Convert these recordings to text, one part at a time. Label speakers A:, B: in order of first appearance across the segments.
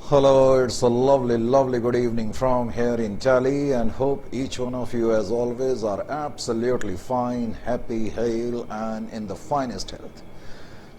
A: Hello, it's a lovely good evening from here in Delhi, and hope each one of you, as always, are absolutely fine, happy, hale, and in the finest health.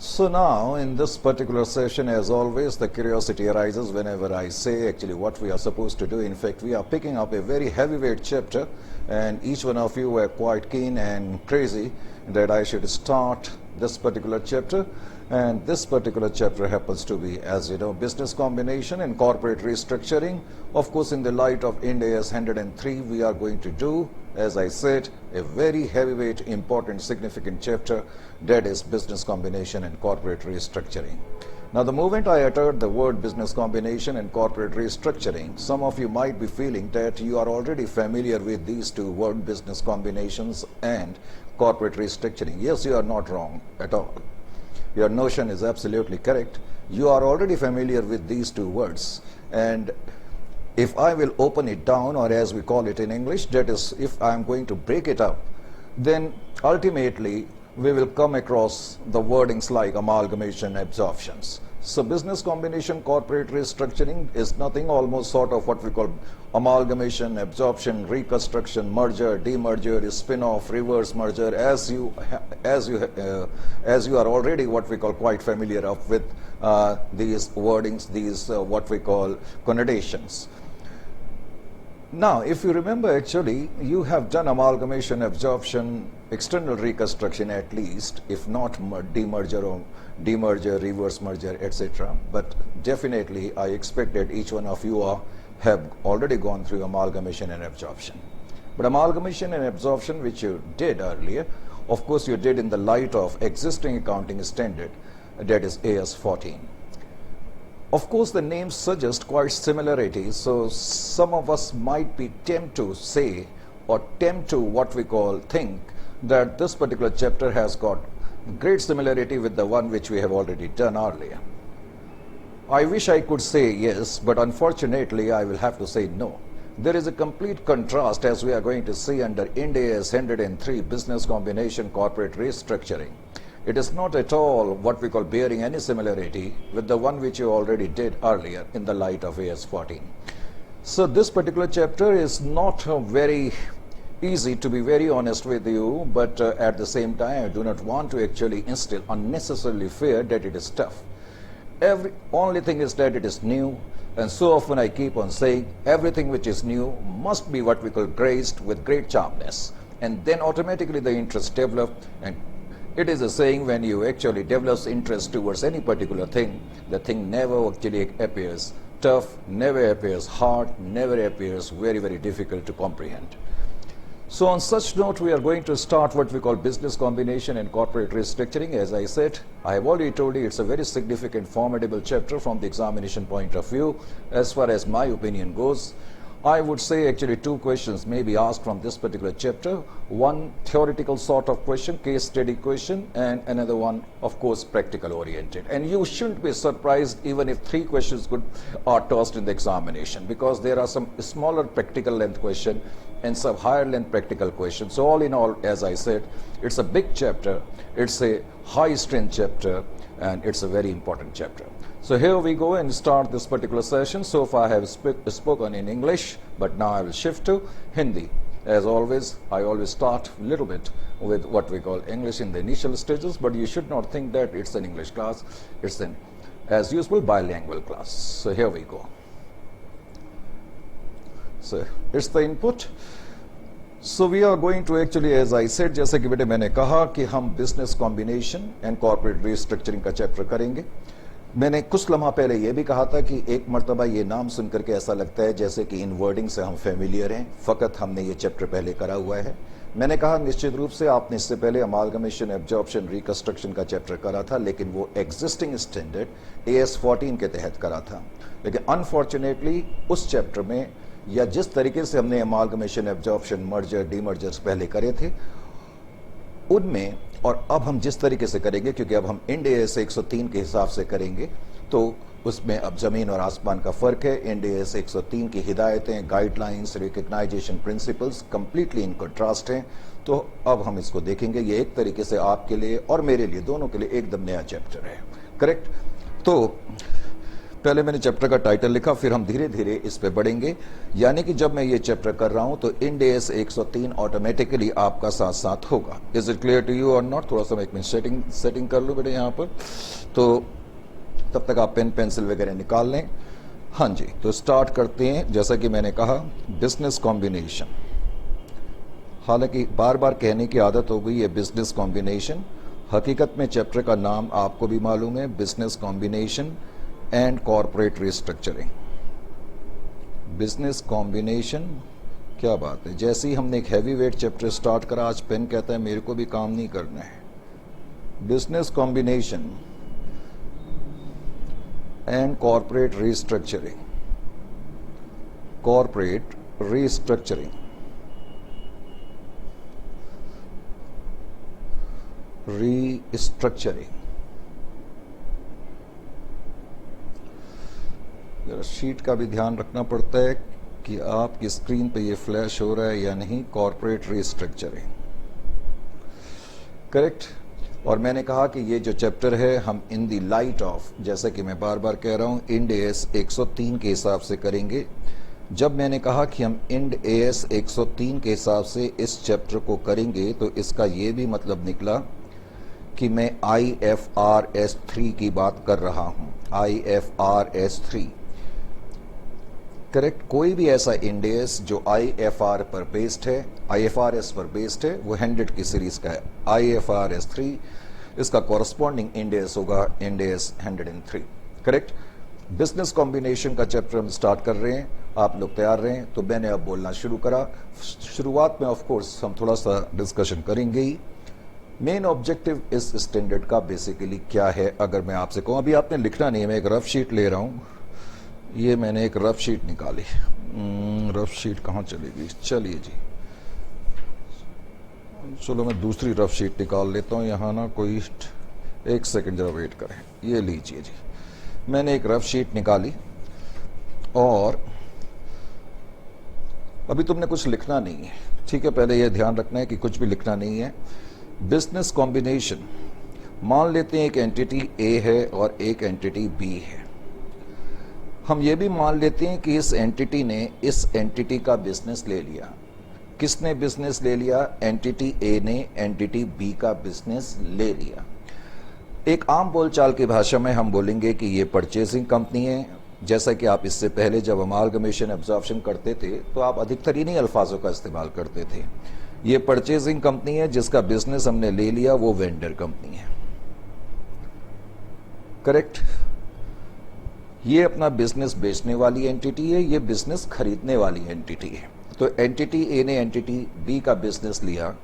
A: So now, in this particular session, as always, the curiosity arises whenever I say actually what we are supposed to do. In fact, we are picking up a very heavyweight chapter, and each one of you were quite keen and crazy that I should start this particular chapter. And this particular chapter happens to be, as you know, business combination and corporate restructuring. Of course, in the light of Ind AS 103, we are going to do, as I said, a very heavyweight, important, significant chapter, that is business combination and corporate restructuring. Now, the moment I uttered the word business combination and corporate restructuring, some of you might be feeling that you are already familiar with these two words, business combinations and corporate restructuring. Yes, you are not wrong at all. Your notion is absolutely correct. You are already familiar with these two words. And if I will open it down, or as we call it in English, that is, if I am going to break it up, then ultimately we will come across the wordings like amalgamation, absorptions. So business combination, corporate restructuring is nothing, almost sort of what we call amalgamation, absorption, reconstruction, merger, demerger, spin-off, reverse merger, as you are already what we call quite familiar of with these wordings, these what we call connotations. Now, if you remember, actually, you have done amalgamation, absorption, external reconstruction at least, if not demerger or demerger, reverse merger, etc. But definitely, I expect that each one of you have already gone through amalgamation and absorption. But amalgamation and absorption, which you did earlier, of course, you did in the light of existing accounting standard, that is AS 14. Of course, the names suggest quite similarity, so some of us might be tempted to say or tempt to what we call think that this particular chapter has got great similarity with the one which we have already done earlier. I wish I could say yes, but unfortunately I will have to say no. There is a complete contrast, as we are going to see under Ind AS 103, business combination, corporate restructuring. It is not at all what we call bearing any similarity with the one which you already did earlier in the light of AS 14. So this particular chapter is not very easy, to be very honest with you, but at the same time I do not want to actually instill unnecessarily fear that it is tough. Only thing is that it is new, and so often I keep on saying everything which is new must be what we call graced with great sharpness, and then automatically the interest develops. And it is a saying, when you actually develop interest towards any particular thing, the thing never actually appears tough, never appears hard, never appears very difficult to comprehend. So on such note, we are going to start what we call business combination and corporate restructuring. As I said, I have already told you it's a very significant, formidable chapter from the examination point of view. As far as my opinion goes, I would say actually two questions may be asked from this particular chapter. One theoretical sort of question, case study question, and another one, of course, practical oriented. And you shouldn't be surprised even if three questions are tossed in the examination, because there are some smaller practical length question and some higher length practical questions. So all in all, as I said, it's a big chapter, it's a high strength chapter, and it's a very important chapter. So here we go and start this particular session. So far I have spoken in English, but now I will shift to Hindi. As always, I always start a little bit with what we call English in the initial stages, but you should not think that it's an English class. It's an, as usual, bilingual class. So here we go. So it's the input. So we are going to actually, as I said, जैसे कि बेटे मैंने कहा कि हम business combination and corporate restructuring का chapter करेंगे. मैंने कुछ लम्हा पहले ये भी कहा था कि एक मर्तबा ये नाम सुनकर के ऐसा लगता है जैसे कि इन वर्डिंग से हम फेमिलियर हैं, फ़कत हमने ये चैप्टर पहले करा हुआ है. मैंने कहा निश्चित रूप से आपने इससे पहले अमालगमेशन, एब्जॉर्प्शन, रिकंस्ट्रक्शन का चैप्टर करा था, लेकिन वो एग्जिस्टिंग स्टैंडर्ड AS 14 के तहत करा था. लेकिन अनफॉर्चुनेटली उस चैप्टर में, या जिस तरीके से हमने अमालगमेशन, एब्जॉर्प्शन, मर्जर, डीमर्जर्स पहले करे थे, उनमें और अब हम जिस तरीके से करेंगे, क्योंकि अब हम इंड AS 103 के हिसाब से करेंगे, तो उसमें अब ज़मीन और आसमान का फ़र्क है. इंड AS 103 की हिदायतें, guidelines, recognisation principles completely in contrast हैं. तो अब हम इसको देखेंगे. ये एक तरीके से आपके लिए और मेरे लिए, दोनों के लिए एकदम नया चैप्टर है. करेक्ट. तो पहले मैंने चैप्टर का टाइटल लिखा, फिर हम धीरे धीरे इस पे बढ़ेंगे। यानी कि जब मैं ये चैप्टर कर रहा हूं तो इंड एस 103 ऑटोमेटिकली आपका साथ साथ होगा। Is it clear to you और नॉट? थोड़ा सा मैं एक मिनट सेटिंग कर लूँ बेटे यहाँ पर, तो तब तक आप पेन पेंसिल वगैरह निकाल लें। हाँ जी, तो स्टार्ट करते हैं। जैसा कि मैंने कहा, बिजनेस कॉम्बिनेशन, हालांकि बार बार कहने की आदत हो गई है बिजनेस कॉम्बिनेशन, हकीकत में चैप्टर का नाम आपको भी मालूम है, business combination and corporate restructuring. Business combination, क्या बात है, जैसे ही हमने एक हैवी वेट चैप्टर स्टार्ट करा, आज पेन कहता है मेरे को भी काम नहीं करना है। Business combination and corporate restructuring, corporate restructuring, restructuring. Sheet का भी ध्यान रखना पड़ता है कि आपकी स्क्रीन पे ये फ्लैश हो रहा है या नहीं। Corporate restructuring, correct. और मैंने कहा कि ये जो चैप्टर है हम इन दी लाइट ऑफ, जैसा कि मैं बार बार कह रहा हूं, इंड एस 103 के हिसाब से करेंगे। जब मैंने कहा कि हम इंड एस 103 के हिसाब से इस चैप्टर को करेंगे, तो इसका ये भी मतलब निकला कि मैं IFRS 3 की बात कर रहा हूं। IFRS 3, correct. कोई भी ऐसा इंडेस जो IFR पर बेस्ड है, IFRS पर बेस्ड है, वो 100 की सीरीज का है। IFRS 3 इसका कॉरस्पॉन्डिंग इंडेस होगा इंडेस 103, करेक्ट। बिजनेस कॉम्बिनेशन का चैप्टर हम स्टार्ट कर रहे हैं, आप लोग तैयार रहें। तो मैंने अब बोलना शुरू करा। शुरुआत में ऑफ कोर्स हम थोड़ा सा डिस्कशन करेंगे ही। मेन ऑब्जेक्टिव इस स्टैंडर्ड का बेसिकली क्या है, अगर मैं आपसे कहूँ, अभी आपने लिखना नहीं है, मैं एक रफ शीट ले रहा हूँ। ये मैंने एक रफ शीट निकाली। रफ शीट कहाँ चलेगी? चलिए जी, चलो मैं दूसरी रफ शीट निकाल लेता हूँ। यहाँ ना कोई, एक सेकंड जरा वेट करें। ये लीजिए जी, मैंने एक रफ शीट निकाली और अभी तुमने कुछ लिखना नहीं है, ठीक है। पहले ये ध्यान रखना है कि कुछ भी लिखना नहीं है। बिजनेस कॉम्बिनेशन, मान लेते हैं एक एंटिटी ए है और एक एंटिटी बी है। हम ये भी मान लेते हैं कि इस एंटिटी ने इस एंटिटी का बिजनेस ले लिया। किसने बिजनेस ले लिया? एंटिटी ए ने एंटिटी बी का बिजनेस ले लिया। एक आम बोलचाल की भाषा में हम बोलेंगे कि ये परचेजिंग कंपनी है। जैसा कि आप इससे पहले जब अमालगमेशन एब्जॉर्प्शन करते थे तो आप अधिकतर इन्हीं अल्फाजों का इस्तेमाल करते थे। ये परचेजिंग कंपनी है, जिसका बिजनेस हमने ले लिया, वो वेंडर कंपनी है, करेक्ट। ये अपना बिजनेस बेचने वाली एंटिटी है, ये बिजनेस खरीदने वाली एंटिटी है। तो एंटिटी ए ने एंटिटी बी का बिजनेस लिया।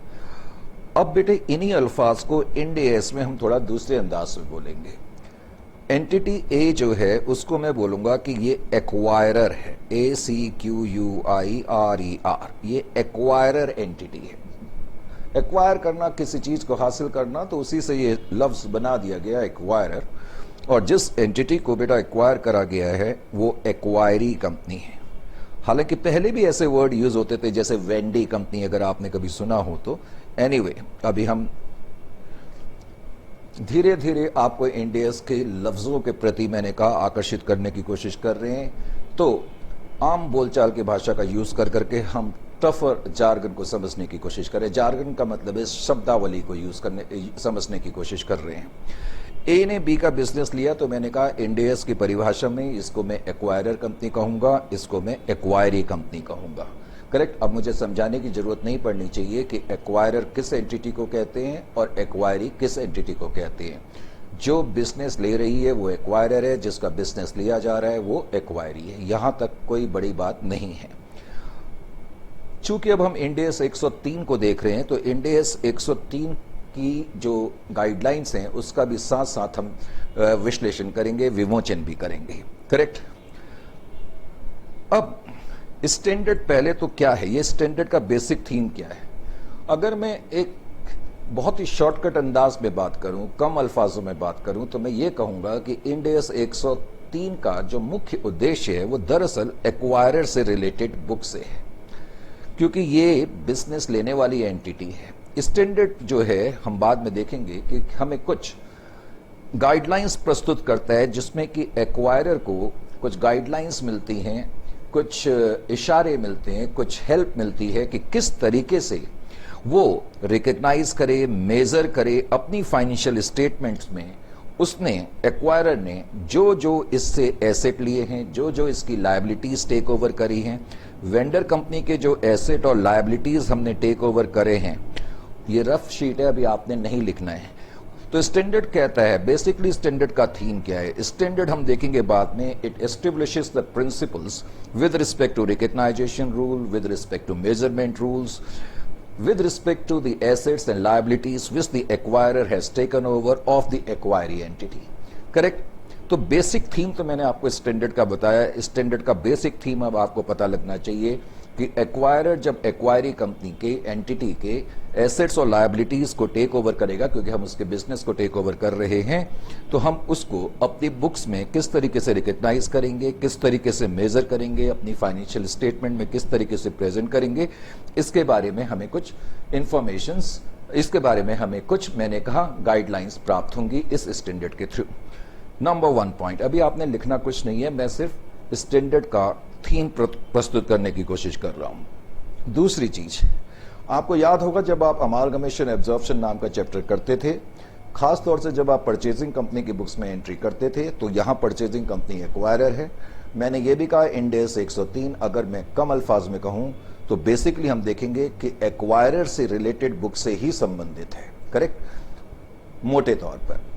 A: अब बेटे इन्हीं अल्फाज को इंड एस में हम थोड़ा दूसरे अंदाज में बोलेंगे। एंटिटी ए जो है उसको मैं बोलूंगा कि ये एक्वायरर है, ACQUIRER, ये एक्वायरर एंटिटी है। एक्वायर करना, किसी चीज को हासिल करना, तो उसी से ये लफ्ज बना दिया गया एक्वायरर। और जिस एंटिटी को बेटा एक्वायर करा गया है वो एक्वायरी कंपनी है। हालांकि पहले भी ऐसे वर्ड यूज होते थे जैसे वेंडी कंपनी, अगर आपने कभी सुना हो तो। एनीवे, अभी हम धीरे धीरे आपको इंडेस के लफ्जों के प्रति, मैंने कहा, आकर्षित करने की कोशिश कर रहे हैं। तो आम बोलचाल की भाषा का यूज कर करके हम टफर जार्गन को समझने की कोशिश करें। जार्गन का मतलब है शब्दावली को यूज करने, समझने की कोशिश कर रहे हैं। ए ने बी का बिजनेस लिया, तो मैंने कहा इंडेस की परिभाषा में इसको मैं एक्वायरर कंपनी कहूंगा, इसको मैं एक्वायरी कंपनी कहूंगा, करेक्ट। अब मुझे समझाने की जरूरत नहीं पड़नी चाहिए कि एक्वायरर किस एंटिटी को कहते हैं और एक्वायरी किस एंटिटी को कहते हैं। जो बिजनेस ले रही है वो एक्वायरर है, जिसका बिजनेस लिया जा रहा है वो एक्वायरी है। यहां तक कोई बड़ी बात नहीं है। चूंकि अब हम इंडेस 103 को देख रहे हैं, तो इंडेस 103 की जो गाइडलाइंस हैं उसका भी साथ साथ हम विश्लेषण करेंगे, विमोचन भी करेंगे, करेक्ट। अब स्टैंडर्ड पहले तो क्या है, ये स्टैंडर्ड का बेसिक थीम क्या है। अगर मैं एक बहुत ही शॉर्टकट अंदाज में बात करूं, कम अल्फाजों में बात करूं, तो मैं ये कहूंगा कि इंडेस 103 का जो मुख्य उद्देश्य है वो दरअसल एक्वायरर से रिलेटेड बुक से है, क्योंकि ये बिजनेस लेने वाली एंटिटी है। स्टैंडर्ड जो है हम बाद में देखेंगे कि हमें कुछ गाइडलाइंस प्रस्तुत करता है जिसमें कि एक्वायरर को कुछ गाइडलाइंस मिलती हैं, कुछ इशारे मिलते हैं, कुछ हेल्प मिलती है कि किस तरीके से वो रिकग्नाइज करे, मेजर करे अपनी फाइनेंशियल स्टेटमेंट्स में उसने एक्वायरर ने जो जो इससे एसेट लिए हैं, जो जो इसकी लायबिलिटीज टेक ओवर करी हैं, वेंडर कंपनी के जो एसेट और लायबिलिटीज हमने टेक ओवर करे हैं, ये रफ शीट है, अभी आपने नहीं लिखना है। तो स्टैंडर्ड कहता है, बेसिकली स्टैंडर्ड का थीम क्या है, स्टैंडर्ड हम देखेंगे बाद में, it establishes the principles with respect to recognisation rule, with respect to measurement rules, with respect to the assets and liabilities which the acquirer has taken over of the acquiring entity. Correct? तो basic theme तो मैंने आपको standard का बताया। Standard का basic theme अब आपको पता लगना चाहिए कि एक्वायरर जब एक्वायरी कंपनी के एंटिटी के एसेट्स और लायबिलिटीज को टेक ओवर करेगा, क्योंकि हम उसके बिजनेस को टेक ओवर कर रहे हैं, तो हम उसको अपनी बुक्स में किस तरीके से रिकग्नाइज करेंगे, किस तरीके से मेजर करेंगे, अपनी फाइनेंशियल स्टेटमेंट में किस तरीके से प्रेजेंट करेंगे, इसके बारे में हमें कुछ इंफॉर्मेशंस, इसके बारे में हमें कुछ, मैंने कहा, गाइडलाइंस प्राप्त होंगी इस स्टैंडर्ड के थ्रू। नंबर 1 पॉइंट, अभी आपने लिखना कुछ नहीं है, मैं सिर्फ स्टैंडर्ड का थीम प्रस्तुत करने की कोशिश कर रहा हूं। दूसरी चीज, आपको याद होगा जब आप अमालगमेशन एब्जॉर्प्शन नाम का चैप्टर करते थे, खास तौर से जब आप परचेजिंग कंपनी की बुक्स में एंट्री करते थे, तो यहां परचेजिंग कंपनी एक्वायरर है। मैंने ये भी कहा इंड एस 103, अगर मैं कम अल्फाज में कहूं तो बेसिकली हम देखेंगे कि एक्वायरर से रिलेटेड बुक से ही संबंधित है। करेक्ट, मोटे तौर पर।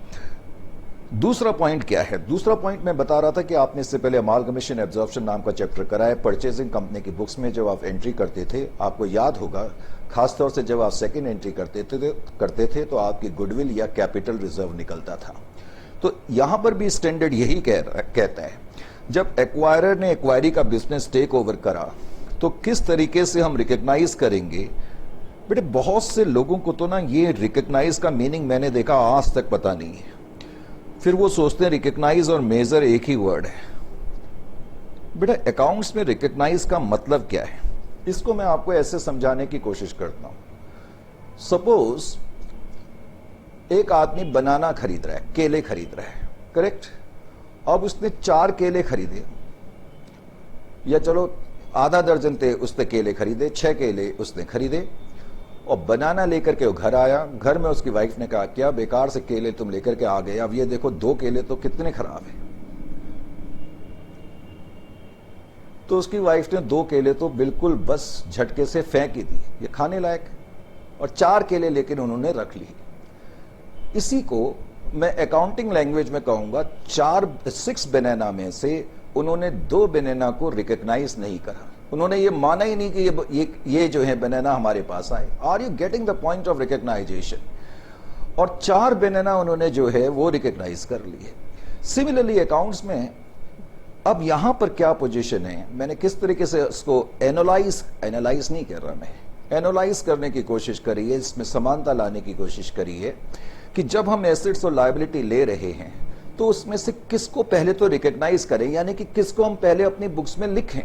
A: दूसरा पॉइंट क्या है? दूसरा पॉइंट मैं बता रहा था कि आपने इससे पहले अमालगमेशन एब्जॉर्प्शन नाम का चैप्टर करा है। परचेजिंग कंपनी की बुक्स में जब आप एंट्री करते थे, आपको याद होगा, खासतौर से जब आप सेकंड एंट्री करते थे तो आपकी गुडविल या कैपिटल रिजर्व निकलता था। तो यहां पर भी स्टैंडर्ड यही कहता है, जब एक्वायरर ने एक्वायरी का बिजनेस टेक ओवर करा तो किस तरीके से हम रिकग्नाइज करेंगे। बेटे, बहुत से लोगों को तो ना ये रिकग्नाइज का मीनिंग मैंने देखा आज तक पता नहीं है। फिर वो सोचते हैं रिकग्नाइज और मेजर एक ही वर्ड है। बेटा, अकाउंट्स में रिकग्नाइज का मतलब क्या है, इसको मैं आपको ऐसे समझाने की कोशिश करता हूं। सपोज एक आदमी बनाना खरीद रहा है, केले खरीद रहा है, करेक्ट। अब उसने 4 केले खरीदे, या चलो आधा दर्जन थे उसने केले खरीदे, 6 केले उसने खरीदे और बनाना लेकर के वो घर आया। घर में उसकी वाइफ ने कहा, क्या बेकार से केले तुम लेकर के आ गए, अब ये देखो 2 केले तो कितने खराब हैं। तो उसकी वाइफ ने 2 केले तो बिल्कुल बस झटके से फेंक ही दी, ये खाने लायक, और 4 केले लेकिन उन्होंने रख ली। इसी को मैं अकाउंटिंग लैंग्वेज में कहूंगा, 6 बनाना में से उन्होंने 2 बनाना को रिकग्नाइज नहीं करा। उन्होंने ये माना ही नहीं कि ये जो है बनाना हमारे पास आए। Are you getting the point of recognisation? और 4 बनाना उन्होंने जो है वो रिकग्नाइज कर लिए। सिमिलरली अकाउंट्स में अब यहां पर क्या पोजीशन है, मैंने किस तरीके से उसको एनालाइज नहीं कर रहा, मैं एनालाइज करने की कोशिश करी है, इसमें समानता लाने की कोशिश करी है कि जब हम एसेट्स और लायबिलिटी ले रहे हैं तो उसमें से किसको पहले तो रिकग्नाइज करें, यानी कि किसको हम पहले अपनी बुक्स में लिखें।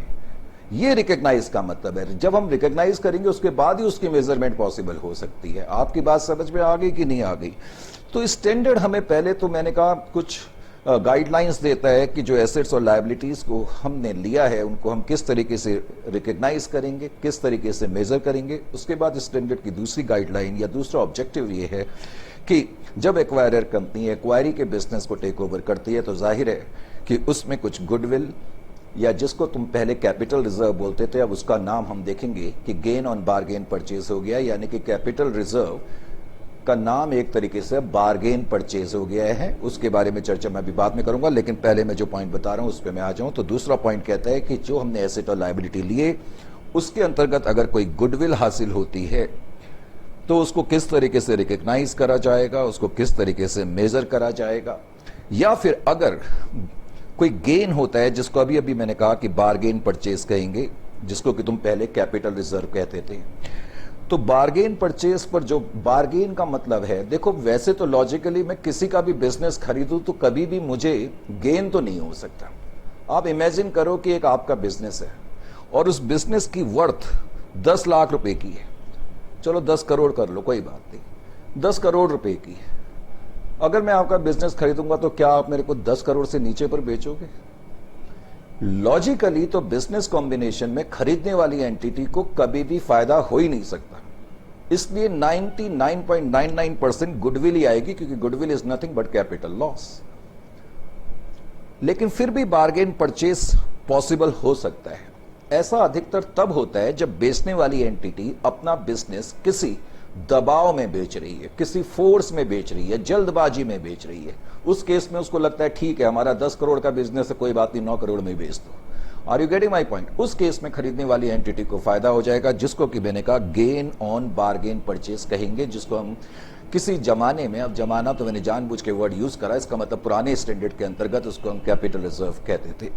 A: ये रिकग्नाइज का मतलब है। जब हम रिकग्नाइज करेंगे उसके बाद ही उसकी मेजरमेंट पॉसिबल हो सकती है। आपकी बात समझ में आ गई कि नहीं आ गई? तो स्टैंडर्ड हमें पहले तो मैंने कहा कुछ गाइडलाइंस देता है कि जो एसेट्स और लायबिलिटीज को हमने लिया है उनको हम किस तरीके से रिकग्नाइज करेंगे, किस तरीके से मेजर करेंगे। उसके बाद स्टैंडर्ड की दूसरी गाइडलाइन या दूसरा ऑब्जेक्टिव ये है कि जब एक्वायरर कंपनी एक्वायरी के बिजनेस को टेक ओवर करती है तो जाहिर है कि उसमें कुछ गुडविल, या जिसको तुम पहले कैपिटल रिजर्व बोलते थे, अब उसका नाम हम देखेंगे कि गेन ऑन बारगेन परचेज हो गया, यानी कि कैपिटल रिजर्व का नाम एक तरीके से बारगेन परचेज हो गया है। उसके बारे में चर्चा मैं अभी बाद में करूंगा, लेकिन पहले मैं जो पॉइंट बता रहा हूं उस पर मैं आ जाऊं। तो दूसरा पॉइंट कहता है कि जो हमने एसेट और लायबिलिटी लिए उसके अंतर्गत अगर कोई गुडविल हासिल होती है तो उसको किस तरीके से रिकग्नाइज करा जाएगा, उसको किस तरीके से मेजर करा जाएगा। या फिर अगर कोई गेन होता है, जिसको अभी अभी मैंने कहा कि बारगेन परचेज कहेंगे, जिसको कि तुम पहले कैपिटल रिजर्व कहते थे, तो बारगेन परचेज पर जो बारगेन का मतलब है, देखो वैसे तो लॉजिकली मैं किसी का भी बिजनेस खरीदूं तो कभी भी मुझे गेन तो नहीं हो सकता। आप इमेजिन करो कि एक आपका बिजनेस है और उस बिजनेस की वर्थ 10 लाख रुपए की है, चलो 10 करोड़ कर लो, कोई बात नहीं, 10 करोड़ रुपए की है। अगर मैं आपका बिजनेस खरीदूंगा तो क्या आप मेरे को 10 करोड़ से नीचे पर बेचोगे? लॉजिकली तो बिजनेस कॉम्बिनेशन में खरीदने वाली एंटिटी को कभी भी फायदा हो ही नहीं सकता, इसलिए 99.99% गुडविल ही आएगी, क्योंकि goodwill is nothing but capital loss. लेकिन फिर भी बार्गेन परचेस पॉसिबल हो सकता है। ऐसा अधिकतर तब होता है जब बेचने वाली एंटिटी अपना बिजनेस किसी दबाव में बेच रही है, किसी फोर्स में बेच रही है, जल्दबाजी में बेच रही है। उस केस में उसको लगता है ठीक है हमारा 10 करोड़ का बिजनेस है, कोई बात नहीं 9 करोड़ में बेच दो। Are you getting my point? उस केस में खरीदने वाली एंटिटी को फायदा हो जाएगा, जिसको कि मैंने कहा गेन ऑन बार्गेन परचेस कहेंगे, जिसको हम किसी जमाने में, अब जमाना तो मैंने जानबूझ के वर्ड यूज करा, इसका मतलब पुराने स्टैंडर्ड के अंतर्गत उसको हम कैपिटल रिजर्व कहते थे।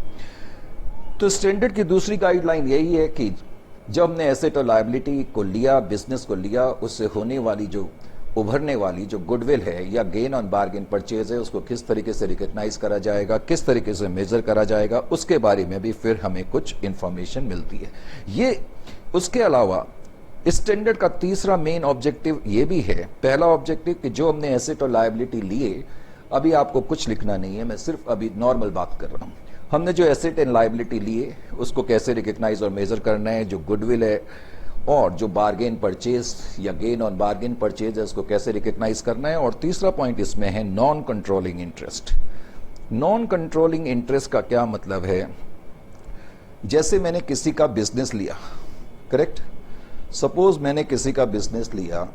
A: तो स्टैंडर्ड की दूसरी गाइडलाइन यही है कि जब हमने एसेट और लायबिलिटी को लिया, बिजनेस को लिया, उससे होने वाली जो उभरने वाली जो गुडविल है या गेन ऑन बार्गेन परचेज है, उसको किस तरीके से रिकॉग्नाइज करा जाएगा, किस तरीके से मेजर करा जाएगा, उसके बारे में भी फिर हमें कुछ इंफॉर्मेशन मिलती है। ये उसके अलावा स्टैंडर्ड का तीसरा मेन ऑब्जेक्टिव ये भी है, पहला ऑब्जेक्टिव कि जो हमने एसेट और लायबिलिटी लिए, अभी आपको कुछ लिखना नहीं है, मैं सिर्फ अभी नॉर्मल बात कर रहा हूं। हमने जो एसेट एंड लायबिलिटी लिए उसको कैसे रिकॉग्नाइज और मेजर करना है, जो गुडविल है और जो बार्गेन परचेज या गेन ऑन बार्गेन परचेज है उसको कैसे रिकॉग्नाइज करना है। और तीसरा पॉइंट इसमें है non controlling interest. Non controlling interest का क्या मतलब है? जैसे मैंने किसी का बिजनेस लिया, करेक्ट, सपोज मैंने किसी का बिजनेस लिया,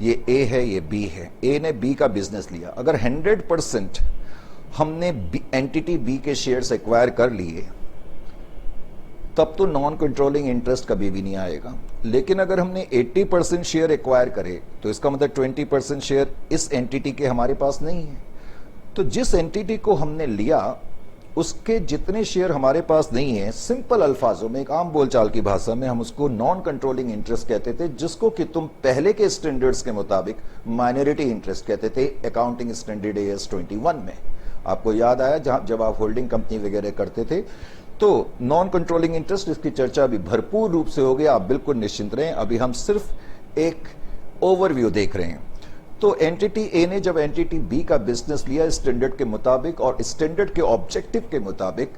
A: ये ए है ये बी है, ए ने बी का बिजनेस लिया, अगर 100% हमने एंटिटी बी के शेयर्स एक्वायर कर लिए तब तो नॉन कंट्रोलिंग इंटरेस्ट कभी भी नहीं आएगा। लेकिन अगर हमने 80% शेयर एक्वायर करे तो इसका मतलब 20% शेयर इस एंटिटी के हमारे पास नहीं है। तो जिस एंटिटी को हमने लिया उसके जितने शेयर हमारे पास नहीं है, सिंपल अल्फाजों में, एक आम बोलचाल की भाषा में हम उसको नॉन कंट्रोलिंग इंटरेस्ट कहते थे, जिसको कि तुम पहले के स्टैंडर्ड्स के मुताबिक माइनॉरिटी इंटरेस्ट कहते थे, अकाउंटिंग स्टैंडर्ड AS 21 में। आपको याद आया जब आप होल्डिंग कंपनी वगैरह करते थे तो नॉन कंट्रोलिंग इंटरेस्ट, इसकी चर्चा अभी भरपूर रूप से हो गया, आप बिल्कुल निश्चिंत रहें। अभी हम सिर्फ एक ओवरव्यू देख रहे हैं। तो एंटिटी ए ने जब एंटिटी बी का बिजनेस लिया स्टैंडर्ड के मुताबिक और स्टैंडर्ड के ऑब्जेक्टिव के मुताबिक,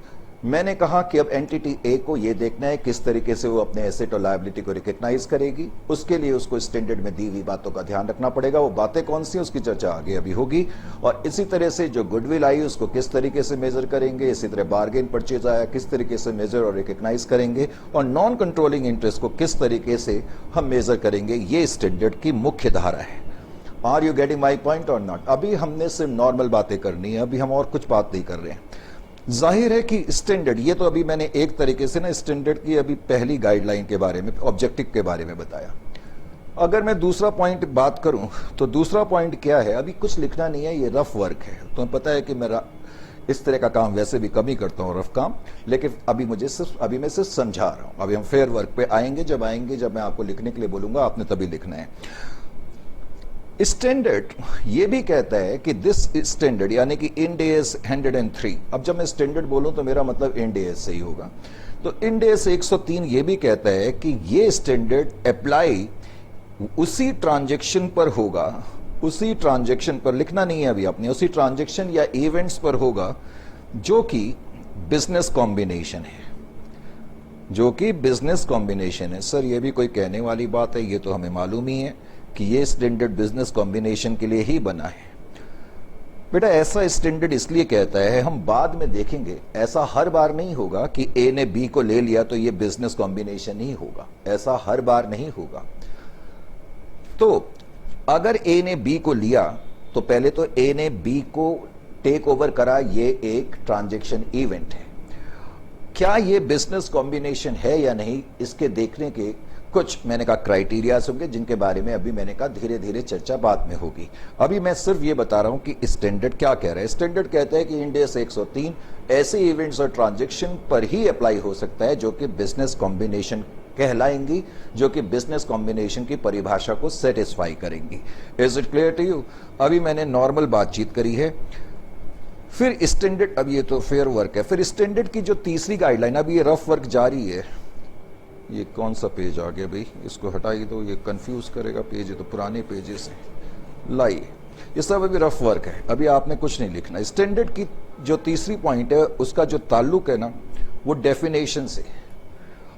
A: मैंने कहा कि अब एंटिटी ए को यह देखना है किस तरीके से वो अपने एसेट और लायबिलिटी को रिकॉग्नाइज करेगी। उसके लिए उसको स्टैंडर्ड में दी हुई बातों का ध्यान रखना पड़ेगा। वो बातें कौन सी, उसकी चर्चा आगे अभी होगी। और इसी तरह से जो गुडविल आई उसको किस तरीके से मेजर करेंगे, इसी तरह बार्गेन परचेज आया किस तरीके से मेजर और रिकॉग्नाइज करेंगे, और नॉन कंट्रोलिंग इंटरेस्ट को किस तरीके से हम मेजर करेंगे, ये स्टैंडर्ड की मुख्य धारा है। Are you getting my point और नॉट? अभी हमने सिर्फ नॉर्मल बातें करनी है, अभी हम और कुछ बात नहीं कर रहे हैं। जाहिर है कि स्टैंडर्ड, ये तो अभी मैंने एक तरीके से ना स्टैंडर्ड की अभी पहली गाइडलाइन के बारे में, ऑब्जेक्टिव के बारे में बताया। अगर मैं दूसरा पॉइंट बात करूं तो दूसरा पॉइंट क्या है? अभी कुछ लिखना नहीं है, ये रफ वर्क है। तुम्हें पता है कि मेरा इस तरह का काम वैसे भी कम ही करता हूं, रफ काम, लेकिन अभी मैं सिर्फ समझा रहा हूं। अभी हम फेयर वर्क पे आएंगे, जब मैं आपको लिखने के लिए बोलूंगा आपने तभी लिखना है। स्टैंडर्ड ये भी कहता है कि दिस स्टैंडर्ड यानी कि इंड AS 103, अब जब मैं स्टैंडर्ड बोलूं तो मेरा मतलब इंड AS से ही होगा। तो इंड AS 103 ये भी कहता है कि ये स्टैंडर्ड अप्लाई उसी ट्रांजैक्शन पर होगा, उसी ट्रांजैक्शन पर, लिखना नहीं है अभी आपने, उसी ट्रांजैक्शन या इवेंट्स पर होगा जो कि बिजनेस कॉम्बिनेशन है, जो कि बिजनेस कॉम्बिनेशन है। सर ये भी कोई कहने वाली बात है? ये तो हमें मालूम ही है कि ये स्टैंडर्ड बिजनेस कॉम्बिनेशन के लिए ही बना है। बेटा ऐसा स्टैंडर्ड इसलिए कहता है, हम बाद में देखेंगे, ऐसा हर बार नहीं होगा कि ए ने बी को ले लिया तो ये बिजनेस कॉम्बिनेशन ही होगा, ऐसा हर बार नहीं होगा। तो अगर ए ने बी को लिया तो पहले तो ए ने बी को टेक ओवर करा, ये एक ट्रांजैक्शन इवेंट है। क्या ये बिजनेस कॉम्बिनेशन है या नहीं, इसके देखने के कुछ मैंने कहा क्राइटेरियाज होंगे, जिनके बारे में अभी मैंने कहा धीरे धीरे चर्चा बाद में होगी। अभी मैं सिर्फ ये बता रहा हूं कि स्टैंडर्ड क्या कह रहा है। स्टैंडर्ड कहता है कि इंड AS 103 ऐसे इवेंट्स और ट्रांजैक्शन पर ही अप्लाई हो सकता है जो कि बिजनेस कॉम्बिनेशन कहलाएंगी, जो कि बिजनेस कॉम्बिनेशन की परिभाषा को सेटिस्फाई करेंगी। Is it clear to you? अभी मैंने नॉर्मल बातचीत करी है, फिर स्टैंडर्ड, अब ये तो फेयर वर्क है, फिर स्टैंडर्ड की जो तीसरी गाइडलाइन, अब ये रफ वर्क जारी है। ये कौन सा पेज आ गया भाई, इसको हटाई दो, ये कंफ्यूज करेगा पेज, है तो पुराने पेजेस हैं। लाइए ये सब अभी रफ वर्क है, अभी आपने कुछ नहीं लिखना। स्टैंडर्ड की जो तीसरी पॉइंट है उसका जो ताल्लुक है ना वो डेफिनेशन से।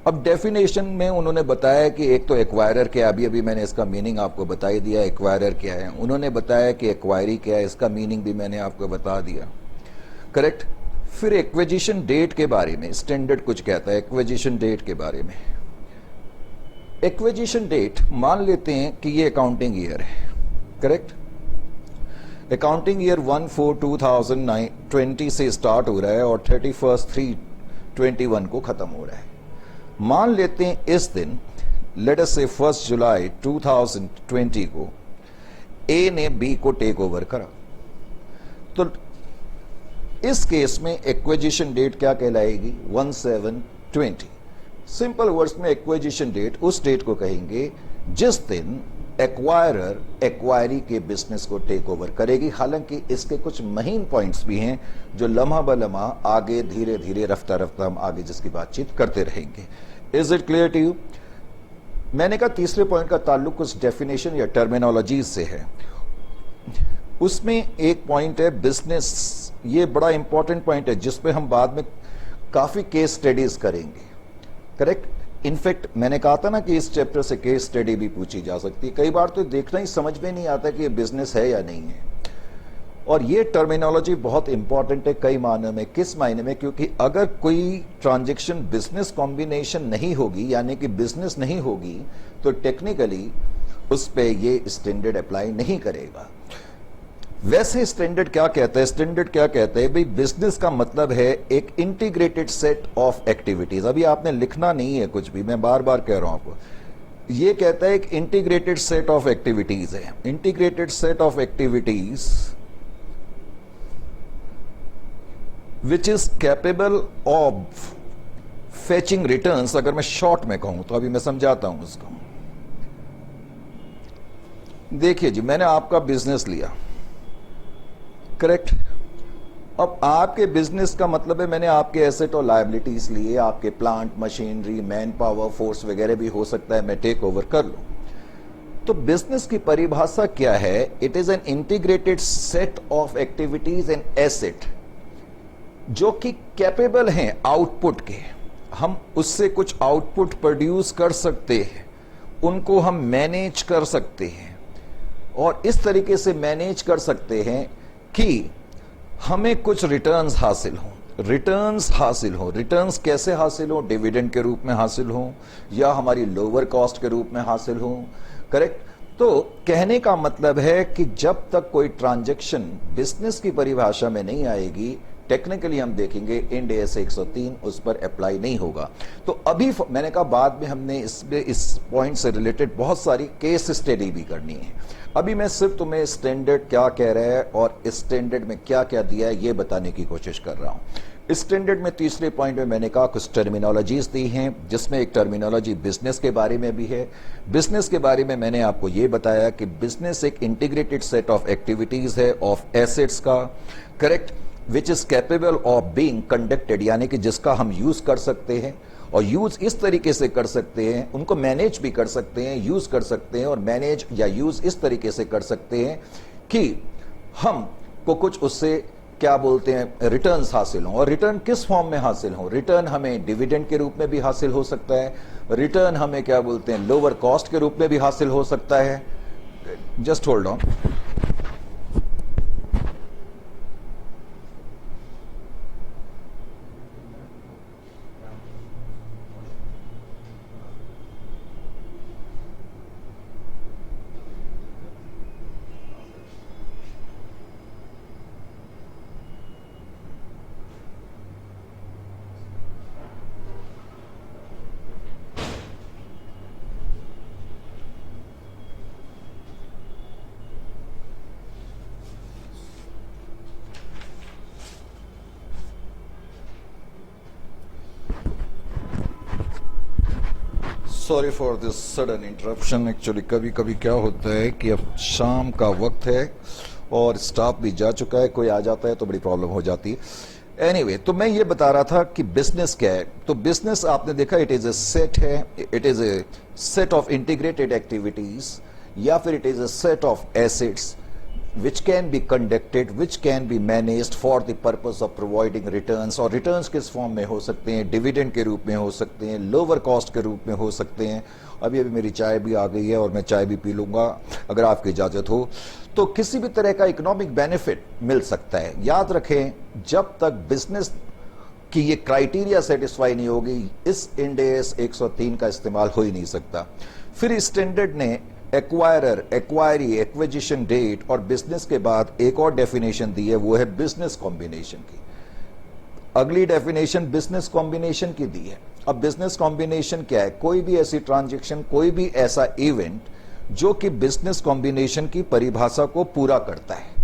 A: अब डेफिनेशन में उन्होंने बताया कि एक तो एक्वायरर क्या है, अभी अभी मैंने इसका मीनिंग आपको बता ही दिया, एक्वायरर क्या है। उन्होंने बताया कि एक्वायरी क्या है, इसका मीनिंग भी मैंने आपको बता दिया, करेक्ट। फिर एक्विजिशन डेट के बारे में स्टैंडर्ड कुछ कहता है, एक्विजिशन डेट के बारे में। एक्विजिशन डेट मान लेते हैं कि ये अकाउंटिंग ईयर है, करेक्ट। अकाउंटिंग ईयर 1/4/2020 से स्टार्ट हो रहा है और 31/3/21 को खत्म हो रहा है। मान लेते हैं इस दिन लेट अस से 1 जुलाई 2020 को ए ने बी को टेक ओवर करा, तो इस केस में एक्विजिशन डेट क्या कहलाएगी? 1/7/20। सिंपल वर्ड्स में एक्विजिशन डेट उस डेट को कहेंगे जिस दिन एक्वायरर एक्वायरी के बिजनेस को टेक ओवर करेगी। हालांकि इसके कुछ महीन पॉइंट्स भी हैं जो लम्हा ब लम्हा आगे धीरे धीरे रफ्ता रफ्ता हम आगे जिसकी बातचीत करते रहेंगे। Is it clear to you? मैंने कहा तीसरे पॉइंट का ताल्लुक कुछ डेफिनेशन या टर्मिनोलॉजी से है। उसमें एक पॉइंट है बिजनेस, ये बड़ा इंपॉर्टेंट पॉइंट है जिसपे हम बाद में काफी केस स्टडीज करेंगे, करेक्ट। इनफैक्ट मैंने कहा था ना कि इस चैप्टर से केस स्टडी भी पूछी जा सकती है। कई बार तो देखना ही समझ में नहीं आता कि ये बिजनेस है या नहीं है, और ये टर्मिनोलॉजी बहुत इंपॉर्टेंट है कई मायनों में। किस मायने में? क्योंकि अगर कोई ट्रांजैक्शन बिजनेस कॉम्बिनेशन नहीं होगी यानी कि बिजनेस नहीं होगी तो टेक्निकली उस पे ये स्टैंडर्ड अप्लाई नहीं करेगा। वैसे स्टैंडर्ड क्या कहता है? स्टैंडर्ड क्या कहता है भाई, बिजनेस का मतलब है एक इंटीग्रेटेड सेट ऑफ एक्टिविटीज। अभी आपने लिखना नहीं है कुछ भी, मैं बार बार कह रहा हूं आपको। ये कहता है एक इंटीग्रेटेड सेट ऑफ एक्टिविटीज है, integrated set of activities which is capable of fetching returns. अगर मैं शॉर्ट में कहूं तो अभी मैं समझाता हूं उसको। देखिए जी, मैंने आपका बिजनेस लिया, करेक्ट। अब आपके बिजनेस का मतलब है मैंने आपके एसेट और लायबिलिटीज लिए, आपके plant, machinery, man power, force वगैरह भी हो सकता है मैं टेक ओवर कर लूं। तो बिजनेस की परिभाषा क्या है? It is an integrated set of activities and asset जो कि कैपेबल हैं आउटपुट के। हम उससे कुछ आउटपुट प्रोड्यूस कर सकते हैं, उनको हम मैनेज कर सकते हैं, और इस तरीके से मैनेज कर सकते हैं कि हमें कुछ रिटर्न्स हासिल हों। रिटर्न्स हासिल हो, रिटर्न्स कैसे हासिल हो? डिविडेंड के रूप में हासिल हो या हमारी लोअर कॉस्ट के रूप में हासिल हो, करेक्ट। तो कहने का मतलब है कि जब तक कोई ट्रांजैक्शन बिजनेस की परिभाषा में नहीं आएगी, टेक्निकली हम देखेंगे इंड AS 103 उस पर अप्लाई नहीं होगा। तो अभी मैंने कहा बाद में हमने इस पॉइंट से रिलेटेड बहुत सारी केस स्टडी भी करनी है। अभी मैं सिर्फ तुम्हें स्टैंडर्ड क्या कह रहा है और स्टैंडर्ड में क्या क्या दिया है ये बताने की कोशिश कर रहा हूं। स्टैंडर्ड में तीसरे पॉइंट में मैंने कहा कुछ टर्मिनोलॉजीज दी हैं, जिसमें एक टर्मिनोलॉजी बिजनेस के बारे में भी है। बिजनेस के बारे में मैंने आपको ये बताया कि बिजनेस एक इंटीग्रेटेड सेट ऑफ एक्टिविटीज है, ऑफ एसेट्स का, correct, which is capable of being conducted, यानी कि जिसका हम यूज कर सकते हैं, और यूज इस तरीके से कर सकते हैं, उनको मैनेज भी कर सकते हैं, यूज कर सकते हैं, और मैनेज या यूज इस तरीके से कर सकते हैं कि हम को कुछ उससे क्या बोलते हैं रिटर्न्स हासिल हों। और रिटर्न किस फॉर्म में हासिल हों? रिटर्न हमें डिविडेंड के रूप में भी हासिल हो सकता है, रिटर्न हमें क्या बोलते हैं लोअर कॉस्ट के रूप में भी हासिल हो सकता है। Just hold on. Sorry for this sudden interruption. Actually कभी कभी क्या होता है कि अब शाम का वक्त है और स्टाफ भी जा चुका है, कोई आ जाता है तो बड़ी प्रॉब्लम हो जाती है। एनीवे, तो मैं ये बता रहा था कि बिजनेस क्या है। तो बिजनेस आपने देखा इट इज ए सेट है, it is a set of integrated activities, या फिर it is a set of assets which can be conducted, which can be managed for the purpose of providing returns, और returns किस form में हो सकते हैं, dividend के रूप में हो सकते हैं, लोअर कॉस्ट के रूप में हो सकते हैं। अभी अभी मेरी चाय भी आ गई है और मैं चाय भी पी लूंगा अगर आपकी इजाजत हो। तो किसी भी तरह का इकोनॉमिक बेनिफिट मिल सकता है। याद रखें, जब तक बिजनेस की ये क्राइटेरिया सेटिस्फाई नहीं होगी, इस इंड एस 103 का इस्तेमाल हो ही नहीं सकता। फिर स्टैंडर्ड ने एक्वायरर, एक्वायरी, एक्विजिशन डेट और बिजनेस के बाद एक और डेफिनेशन दी है, वो है बिजनेस कॉम्बिनेशन की। अगली डेफिनेशन बिजनेस कॉम्बिनेशन की दी है। अब बिजनेस कॉम्बिनेशन क्या है? कोई भी ऐसी ट्रांजैक्शन, कोई भी ऐसा इवेंट जो कि बिजनेस कॉम्बिनेशन की परिभाषा को पूरा करता है।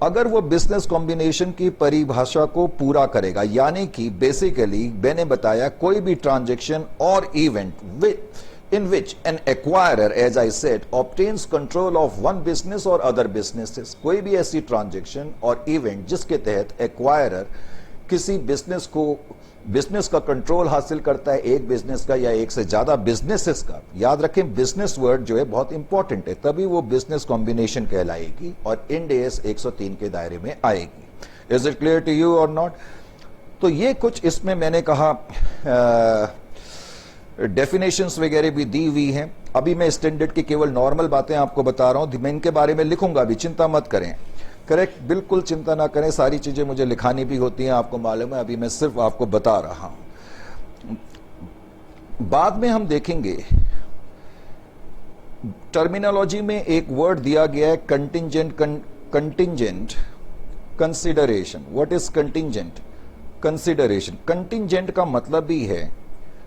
A: अगर वो बिजनेस कॉम्बिनेशन की परिभाषा को पूरा करेगा, यानी कि बेसिकली मैंने बताया कोई भी ट्रांजैक्शन और event in which an acquirer, as I said, obtains control of one business or other businesses, कोई भी ऐसी ट्रांजैक्शन और इवेंट जिसके तहत एक्वायरर किसी बिजनेस का कंट्रोल हासिल करता है, एक बिजनेस का या एक से ज्यादा बिजनेसेस का। याद रखें, बिजनेस वर्ड जो है बहुत इंपॉर्टेंट है, तभी वो बिजनेस कॉम्बिनेशन कहलाएगी और इंड एस 103 के दायरे में आएगी। Is it clear to you और नॉट? तो ये कुछ इसमें मैंने कहा डेफिनेशंस वगैरह भी दी हुई हैं। अभी मैं स्टैंडर्ड की केवल नॉर्मल बातें आपको बता रहा हूं, मैं इनके बारे में लिखूंगा भी, चिंता मत करें। करेक्ट, बिल्कुल चिंता ना करें, सारी चीजें मुझे लिखानी भी होती हैं, आपको मालूम है। अभी मैं सिर्फ आपको बता रहा हूं, बाद में हम देखेंगे। टर्मिनोलॉजी में एक वर्ड दिया गया है contingent consideration. What is contingent consideration? Contingent का मतलब भी है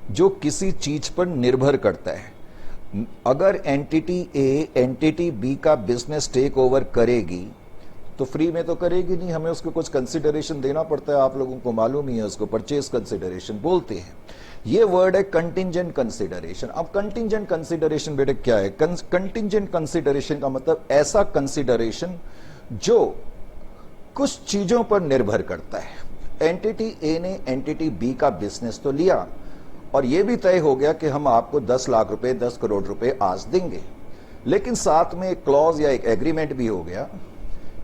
A: जो किसी चीज पर निर्भर करता है। अगर एंटिटी ए एंटिटी बी का बिजनेस टेक ओवर करेगी तो फ्री में तो करेगी नहीं, हमें उसको कुछ कंसिडरेशन देना पड़ता है। आप लोगों को मालूम ही है, उसको परचेज कंसिडरेशन बोलते हैं। ये वर्ड है कंटिंजेंट कंसिडरेशन। अब कंटिंजेंट कंसिडरेशन बेटे क्या है? कंटिंजेंट कंसिडरेशन का मतलब ऐसा कंसिडरेशन जो कुछ चीजों पर निर्भर करता है। एंटिटी ए ने एंटिटी बी का बिजनेस तो लिया और यह भी तय हो गया कि हम आपको 10 लाख रुपए, 10 करोड़ रुपए आज देंगे, लेकिन साथ में एक क्लॉज या एक एग्रीमेंट भी हो गया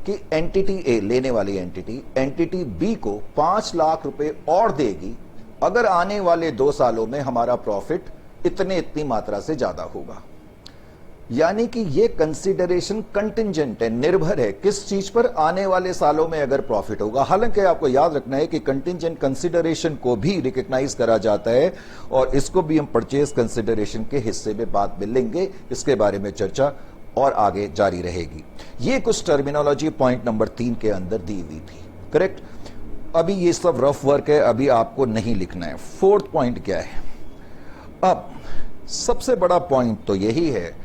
A: कि एंटिटी ए, लेने वाली एंटिटी बी को 5 लाख रुपए और देगी अगर आने वाले 2 सालों में हमारा प्रॉफिट इतनी मात्रा से ज्यादा होगा। यानी कि ये कंसिडरेशन कंटिंजेंट है, निर्भर है किस चीज पर? आने वाले सालों में अगर प्रॉफिट होगा। हालांकि आपको याद रखना है कि कंटिंजेंट कंसिडरेशन को भी रिकॉग्नाइज करा जाता है और इसको भी हम परचेज कंसिडरेशन के हिस्से में बाद में लेंगे। इसके बारे में चर्चा और आगे जारी रहेगी। ये कुछ टर्मिनोलॉजी पॉइंट नंबर 3 के अंदर दी हुई थी। करेक्ट, अभी ये सब रफ वर्क है, अभी आपको नहीं लिखना है। 4th पॉइंट क्या है? अब सबसे बड़ा पॉइंट तो यही है,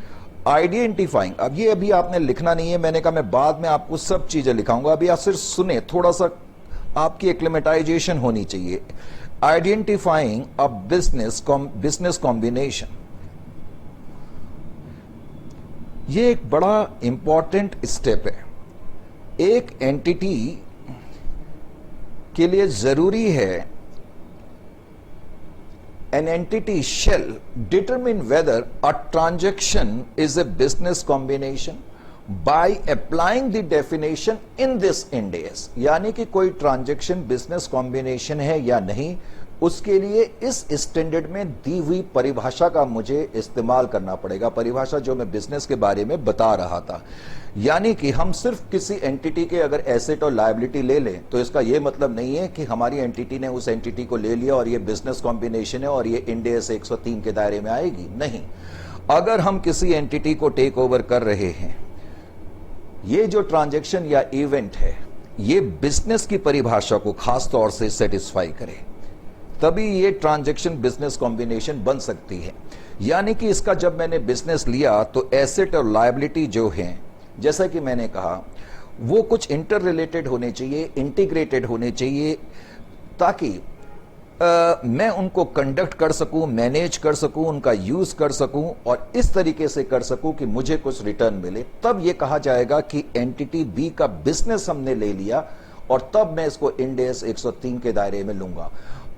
A: आइडेंटिफाइंग। अब ये अभी आपने लिखना नहीं है, मैंने कहा मैं बाद में आपको सब चीजें लिखाऊंगा, अभी आप सिर्फ सुने, थोड़ा सा आपकी एक्लिमेटाइजेशन होनी चाहिए। आइडेंटिफाइंग अ बिजनेस कॉम्बिनेशन, ये एक बड़ा इंपॉर्टेंट स्टेप है। एक एंटिटी के लिए जरूरी है an entity shall determine whether a transaction is a business combination by applying the definition in this Ind AS। यानी कि कोई ट्रांजैक्शन बिजनेस कॉम्बिनेशन है या नहीं, उसके लिए इस स्टैंडर्ड में दी हुई परिभाषा का मुझे इस्तेमाल करना पड़ेगा। परिभाषा जो मैं बिजनेस के बारे में बता रहा था, यानी कि हम सिर्फ किसी एंटिटी के अगर एसेट और लायबिलिटी ले लें तो इसका यह मतलब नहीं है कि हमारी एंटिटी ने उस एंटिटी को ले लिया और ये बिजनेस कॉम्बिनेशन है और ये इंड एस 103 के दायरे में आएगी। नहीं, अगर हम किसी एंटिटी को टेक ओवर कर रहे हैं, ये जो ट्रांजैक्शन या इवेंट है ये बिजनेस की परिभाषा को खास तौर से सेटिस्फाई करे, तभी ये ट्रांजैक्शन बिजनेस कॉम्बिनेशन बन सकती है। यानी कि इसका जब मैंने बिजनेस लिया तो एसेट और लायबिलिटी जो हैं, जैसा कि मैंने कहा, वो कुछ इंटर रिलेटेड होने चाहिए, इंटीग्रेटेड होने चाहिए, ताकि मैं उनको कंडक्ट कर सकूं, मैनेज कर सकूं, उनका यूज कर सकूं और इस तरीके से कर सकूं कि मुझे कुछ रिटर्न मिले। तब ये कहा जाएगा कि एंटिटी बी का बिजनेस हमने ले लिया और तब मैं इसको इंड एस 103 के दायरे में लूंगा।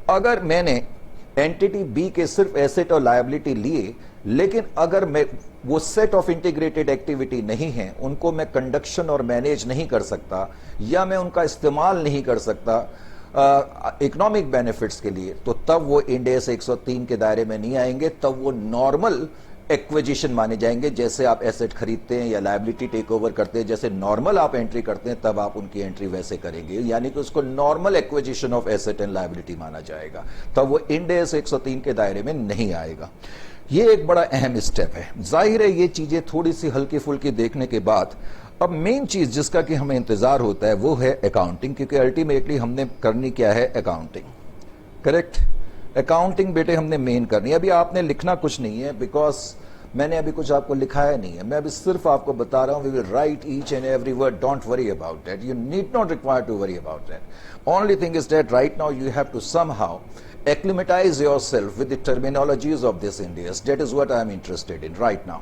A: अगर मैंने एंटिटी बी के सिर्फ एसेट और लायबिलिटी लिए, लेकिन अगर मैं वो सेट ऑफ इंटीग्रेटेड एक्टिविटी नहीं है, उनको मैं कंडक्शन और मैनेज नहीं कर सकता, या मैं उनका इस्तेमाल नहीं कर सकता इकोनॉमिक बेनिफिट्स के लिए, तो तब वो इंड एस 103 के दायरे में नहीं आएंगे, तब वो नॉर्मल एक्विजिशन माने जाएंगे। जैसे आप एसेट खरीदते हैं या लायबिलिटी टेक ओवर करते हैं, जैसे नॉर्मल आप एंट्री करते हैं, तब आप उनकी एंट्री वैसे करेंगे, यानी कि उसको normal acquisition of asset and liability माना जाएगा, तब वो इंड एस 103 के दायरे में नहीं आएगा। ये एक बड़ा अहम स्टेप है। जाहिर है ये चीजें थोड़ी सी हल्की फुल्की देखने के बाद अब मेन चीज जिसका कि हमें इंतजार होता है वो है अकाउंटिंग, क्योंकि अल्टीमेटली हमने करनी क्या है, अकाउंटिंग। करेक्ट, अकाउंटिंग बेटे हमने मेन करनी है। अभी आपने लिखना कुछ नहीं है, बिकॉज मैंने अभी कुछ आपको लिखाया नहीं है, मैं अभी सिर्फ आपको बता रहा हूं, we will write each and every word, don't worry about that, you need not require to worry about that. Only thing is that right now you have to somehow acclimatize yourself with the terminologies of this Ind AS. That is what I am interested in right now.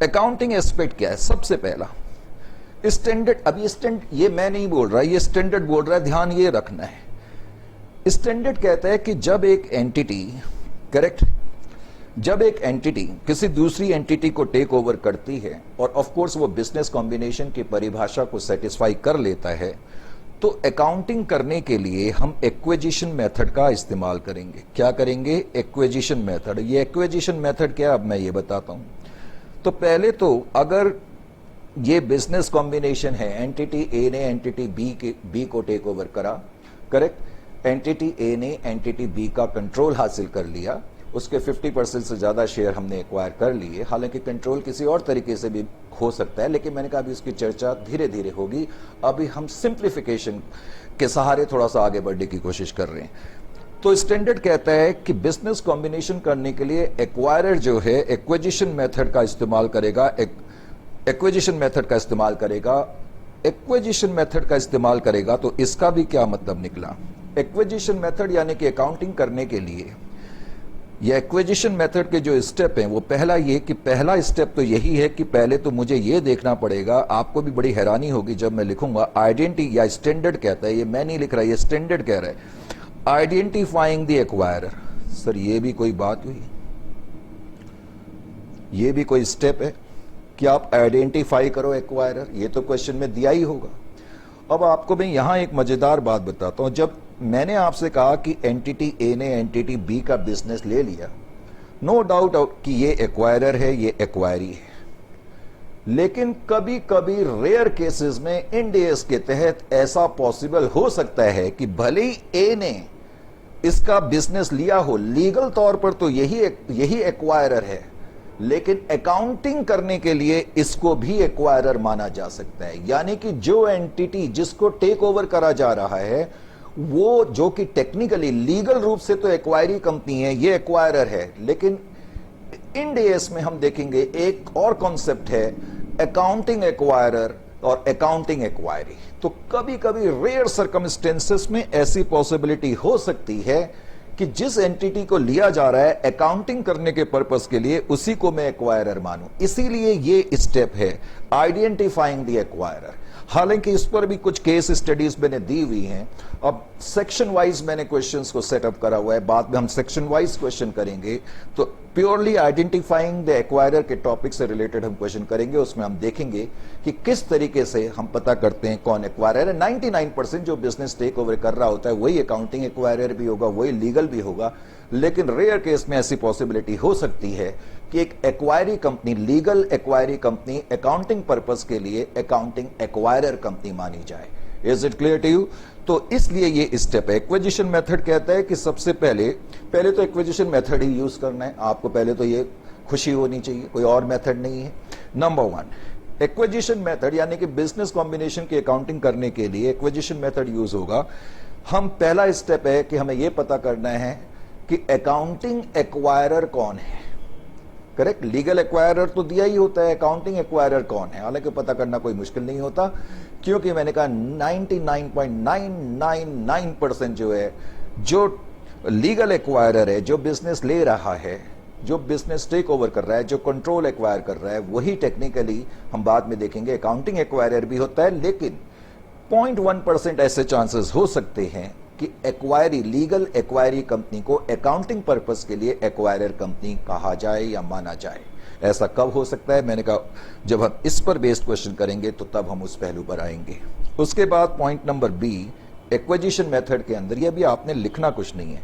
A: Accounting aspect क्या है? सबसे पहला standard, अभी standard ये मैं नहीं बोल रहा, ये स्टैंडर्ड बोल रहा है, ध्यान ये रखना है। स्टैंडर्ड कहता है कि जब एक एंटिटी, करेक्ट, जब एक एंटिटी किसी दूसरी एंटिटी को टेक ओवर करती है और ऑफ कोर्स वो बिजनेस कॉम्बिनेशन की परिभाषा को सेटिस्फाई कर लेता है, तो अकाउंटिंग करने के लिए हम एक्विजिशन मेथड का इस्तेमाल करेंगे। क्या करेंगे? Acquisition method. ये एक्विजिशन मेथड क्या है, अब मैं ये बताता हूं। तो पहले तो अगर ये बिजनेस कॉम्बिनेशन है, एंटिटी ए ने एंटिटी बी को टेक ओवर करा, करेक्ट, एंटिटी ए ने एंटिटी बी का कंट्रोल हासिल कर लिया, उसके 50% से ज्यादा शेयर हमने एक्वायर कर लिए। हालांकि कंट्रोल किसी और तरीके से भी हो सकता है, लेकिन मैंने कहा अभी उसकी चर्चा धीरे धीरे होगी, अभी हम सिंप्लीफिकेशन के सहारे थोड़ा सा आगे बढ़ने की कोशिश कर रहे हैं। तो स्टैंडर्ड कहता है कि बिजनेस कॉम्बिनेशन करने के लिए एक्वायरर जो है एक्विजिशन मेथड का इस्तेमाल करेगा, एक्विजिशन मेथड का इस्तेमाल करेगा, एक्विजिशन मेथड का इस्तेमाल करेगा। तो इसका भी क्या मतलब निकला? एक्विजिशन मेथड यानी कि अकाउंटिंग करने के लिए ये एक्विजिशन मेथड के जो स्टेप हैं, वो पहला ये कि पहला स्टेप तो यही है कि पहले तो मुझे ये देखना पड़ेगा, आपको भी बड़ी हैरानी होगी जब मैं लिखूंगा आइडेंटिटी, या स्टैंडर्ड कहता है, ये मैं नहीं लिख रहा, ये स्टैंडर्ड कह रहा है, आइडेंटिफाइंग द एक्वायरर। सर ये भी कोई बात हुई? ये भी कोई स्टेप है कि आप आइडेंटिफाई करो एक्वायरर? ये तो क्वेश्चन में दिया ही होगा। अब आपको मैं यहां एक मजेदार बात बताता हूं। जब मैंने आपसे कहा कि एंटिटी ए ने एंटिटी बी का बिजनेस ले लिया, नो डाउट कि ये एक्वायरर है, ये एक्वायरी है, लेकिन कभी कभी रेयर केसेस में इंड एस के तहत ऐसा पॉसिबल हो सकता है कि भले ही ए ने इसका बिजनेस लिया हो, लीगल तौर पर तो यही एक्वायरर है, लेकिन अकाउंटिंग करने के लिए इसको भी एक्वायरर माना जा सकता है। यानी कि जो एंटिटी जिसको टेक ओवर करा जा रहा है, वो जो कि टेक्निकली लीगल रूप से तो एक्वायरी कंपनी है, ये एक्वायरर है, लेकिन इंड एस में हम देखेंगे एक और कॉन्सेप्ट है, अकाउंटिंग एक्वायरर और अकाउंटिंग एक्वायरी। तो कभी कभी रेयर सर्कमस्टेंसेस में ऐसी पॉसिबिलिटी हो सकती है कि जिस एंटिटी को लिया जा रहा है अकाउंटिंग करने के पर्पस के लिए, उसी को मैं एक्वायरर मानूं। इसीलिए ये स्टेप है आइडेंटिफाइंग द एक्वायरर। हालांकि इस पर भी कुछ केस स्टडीज मैंने दी हुई हैं। अब सेक्शन वाइज मैंने क्वेश्चंस को सेटअप करा हुआ है, बाद में हम सेक्शन वाइज क्वेश्चन करेंगे। तो प्योरली आइडेंटिफाइंग द एक्वायरर के टॉपिक से रिलेटेड हम क्वेश्चन करेंगे। उसमें हम देखेंगे कि किस तरीके से हम पता करते हैं कौन एक्वायरर है। 99% जो बिजनेस टेक ओवर कर रहा होता है वही अकाउंटिंग एक्वायरर भी होगा, वही लीगल भी होगा, लेकिन रेयर केस में ऐसी पॉसिबिलिटी हो सकती है कि एक acquiree company, legal acquiree company, accounting purpose के लिए अकाउंटिंग एक्वायरर कंपनी मानी जाए। Is it clear to you? तो इसलिए ये स्टेप है। एक्विजिशन मेथड कहता है कि सबसे पहले तो एक्विजिशन मेथड ही यूज करना है आपको, पहले तो ये खुशी होनी चाहिए, कोई और मेथड नहीं है। नंबर 1 एक्विजिशन मेथड यानी कि बिजनेस कॉम्बिनेशन की अकाउंटिंग करने के लिए एक्विजिशन मेथड यूज होगा। हम पहला स्टेप है कि हमें यह पता करना है कि अकाउंटिंग एक्वायरर कौन है। करेक्ट, लीगल एक्वायरर तो दिया ही होता है, अकाउंटिंग एक्वायरर कौन है? हालांकि पता करना कोई मुश्किल नहीं होता, क्योंकि मैंने कहा 99.999% जो है, जो लीगल एक्वायरर है, जो बिजनेस ले रहा है, जो बिजनेस टेक ओवर कर रहा है, जो कंट्रोल एक्वायर कर रहा है, वही टेक्निकली हम बाद में देखेंगे अकाउंटिंग एक्वायरर भी होता है। लेकिन 0.1% ऐसे चांसेस हो सकते हैं कि एक्वायरी, लीगल एक्वायरी कंपनी को अकाउंटिंग पर्पस के लिए एक्वायरर कंपनी कहा जाए या माना जाए। ऐसा कब हो सकता है? मैंने कहा जब हम इस पर बेस्ड क्वेश्चन करेंगे तो तब हम उस पहलू पर आएंगे। उसके बाद point number B, acquisition method के अंदर, ये भी आपने लिखना कुछ नहीं है,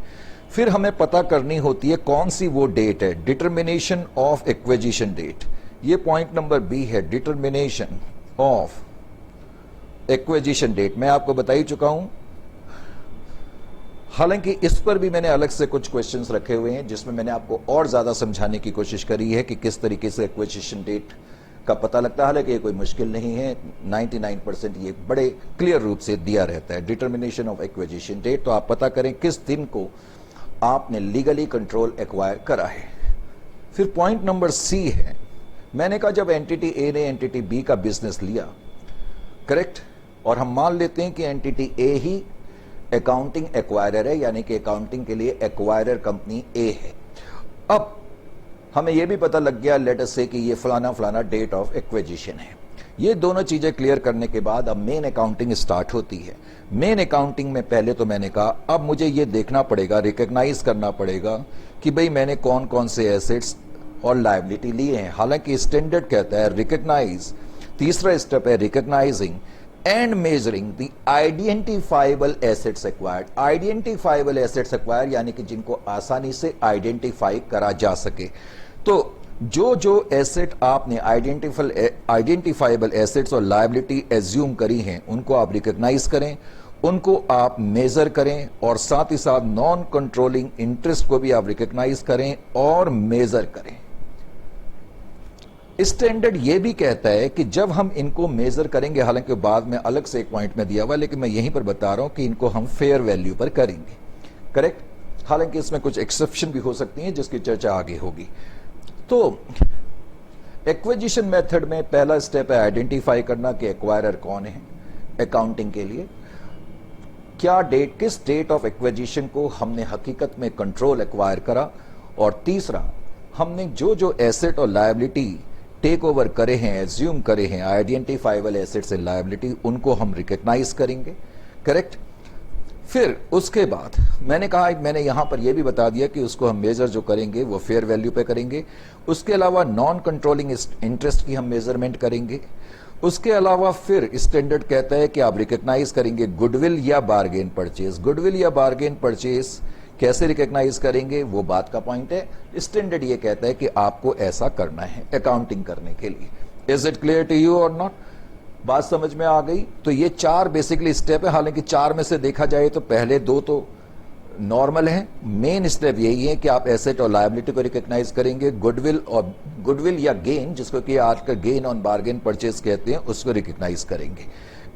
A: फिर हमें पता करनी होती है कौन सी वो डेट है, डिटर्मिनेशन ऑफ एक्विजिशन डेट। ये पॉइंट नंबर बी है, डिटर्मिनेशन ऑफ एक्विजिशन डेट। मैं आपको बता ही चुका हूं, हालांकि इस पर भी मैंने अलग से कुछ क्वेश्चंस रखे हुए हैं जिसमें मैंने आपको और ज्यादा समझाने की कोशिश करी है कि किस तरीके से एक्विजिशन डेट का पता लगता है। हालांकि ये कोई मुश्किल नहीं है, 99% ये बड़े क्लियर रूप से दिया रहता है। डिटर्मिनेशन ऑफ एक्विजिशन डेट, तो आप पता करें किस दिन को आपने लीगली कंट्रोल एक्वायर करा है। फिर पॉइंट नंबर सी है, मैंने कहा जब एंटिटी ए ने एंटिटी बी का बिजनेस लिया, करेक्ट, और हम मान लेते हैं कि एंटिटी ए ही अकाउंटिंग एक्वायरर है, यानी कि अकाउंटिंग के लिए एक्वायरर कंपनी ए है। अब हमें यह भी पता लग गया, लेट अस से कि ये फलाना फलाना डेट ऑफ एक्विजिशन है। ये दोनों चीजें क्लियर करने के बाद अब मेन अकाउंटिंग स्टार्ट होती है। मेन अकाउंटिंग में पहले तो मैंने कहा अब मुझे ये देखना पड़ेगा, रिकॉग्नाइज करना पड़ेगा कि भाई मैंने कौन कौन से एसेट्स और लायबिलिटी लिए हैं। हालांकि स्टैंडर्ड कहता है रिकॉग्नाइज, तीसरा स्टेप है recognising and measuring the identifiable assets acquired. Identifiable assets acquired यानी कि जिनको आसानी से आइडेंटिफाई करा जा सके। तो जो एसेट आपने आइडेंटिफाइबल एसेट्स और लायबिलिटी एज्यूम करी हैं उनको आप रिकॉग्नाइज करें, उनको आप मेजर करें, और साथ ही साथ नॉन कंट्रोलिंग इंटरेस्ट को भी आप रिकॉग्नाइज करें और मेजर करें। स्टैंडर्ड ये भी कहता है कि जब हम इनको मेजर करेंगे, हालांकि बाद में अलग से एक पॉइंट में दिया हुआ, लेकिन मैं यहीं पर बता रहा हूं कि इनको हम फेयर वैल्यू पर करेंगे, करेक्ट। हालांकि इसमें कुछ एक्सेप्शन भी हो सकती हैं जिसकी चर्चा आगे होगी। तो एक्विजिशन मेथड में पहला स्टेप है आइडेंटिफाई करना कि एक्वायरर कौन है अकाउंटिंग के लिए, क्या डेट, किस डेट ऑफ एक्विजिशन को हमने हकीकत में कंट्रोल एक्वायर करा, और तीसरा हमने जो एसेट और लायबिलिटी टेक ओवर करे हैं, एज्यूम करे हैं, आइडेंटिफाइबल एसेट्स एंड लायबिलिटी, उनको हम रिकॉग्नाइज करेंगे, करेक्ट। फिर उसके बाद मैंने कहा, मैंने यहां पर यह भी बता दिया कि उसको हम मेजर जो करेंगे वो फेयर वैल्यू पे करेंगे। उसके अलावा नॉन कंट्रोलिंग इंटरेस्ट की हम मेजरमेंट करेंगे। उसके अलावा फिर स्टैंडर्ड कहता है कि आप रिकॉग्नाइज करेंगे गुडविल या बार्गेन परचेज। गुडविल या बार्गेन परचेज कैसे रिकॉग्नाइज करेंगे वो बात का पॉइंट है। स्टैंडर्ड ये कहता है कि आपको ऐसा करना है अकाउंटिंग करने के लिए। Is it clear to you और नॉट? बात समझ में आ गई? तो ये चार बेसिकली स्टेप है। हालांकि चार में से देखा जाए तो पहले दो तो नॉर्मल है, मेन स्टेप यही है कि आप एसेट और लायबिलिटी को रिकॉग्नाइज करेंगे, गुडविल या गेन, जिसको कि आजकल गेन ऑन बार्गेन परचेज कहते हैं, उसको रिकॉग्नाइज करेंगे।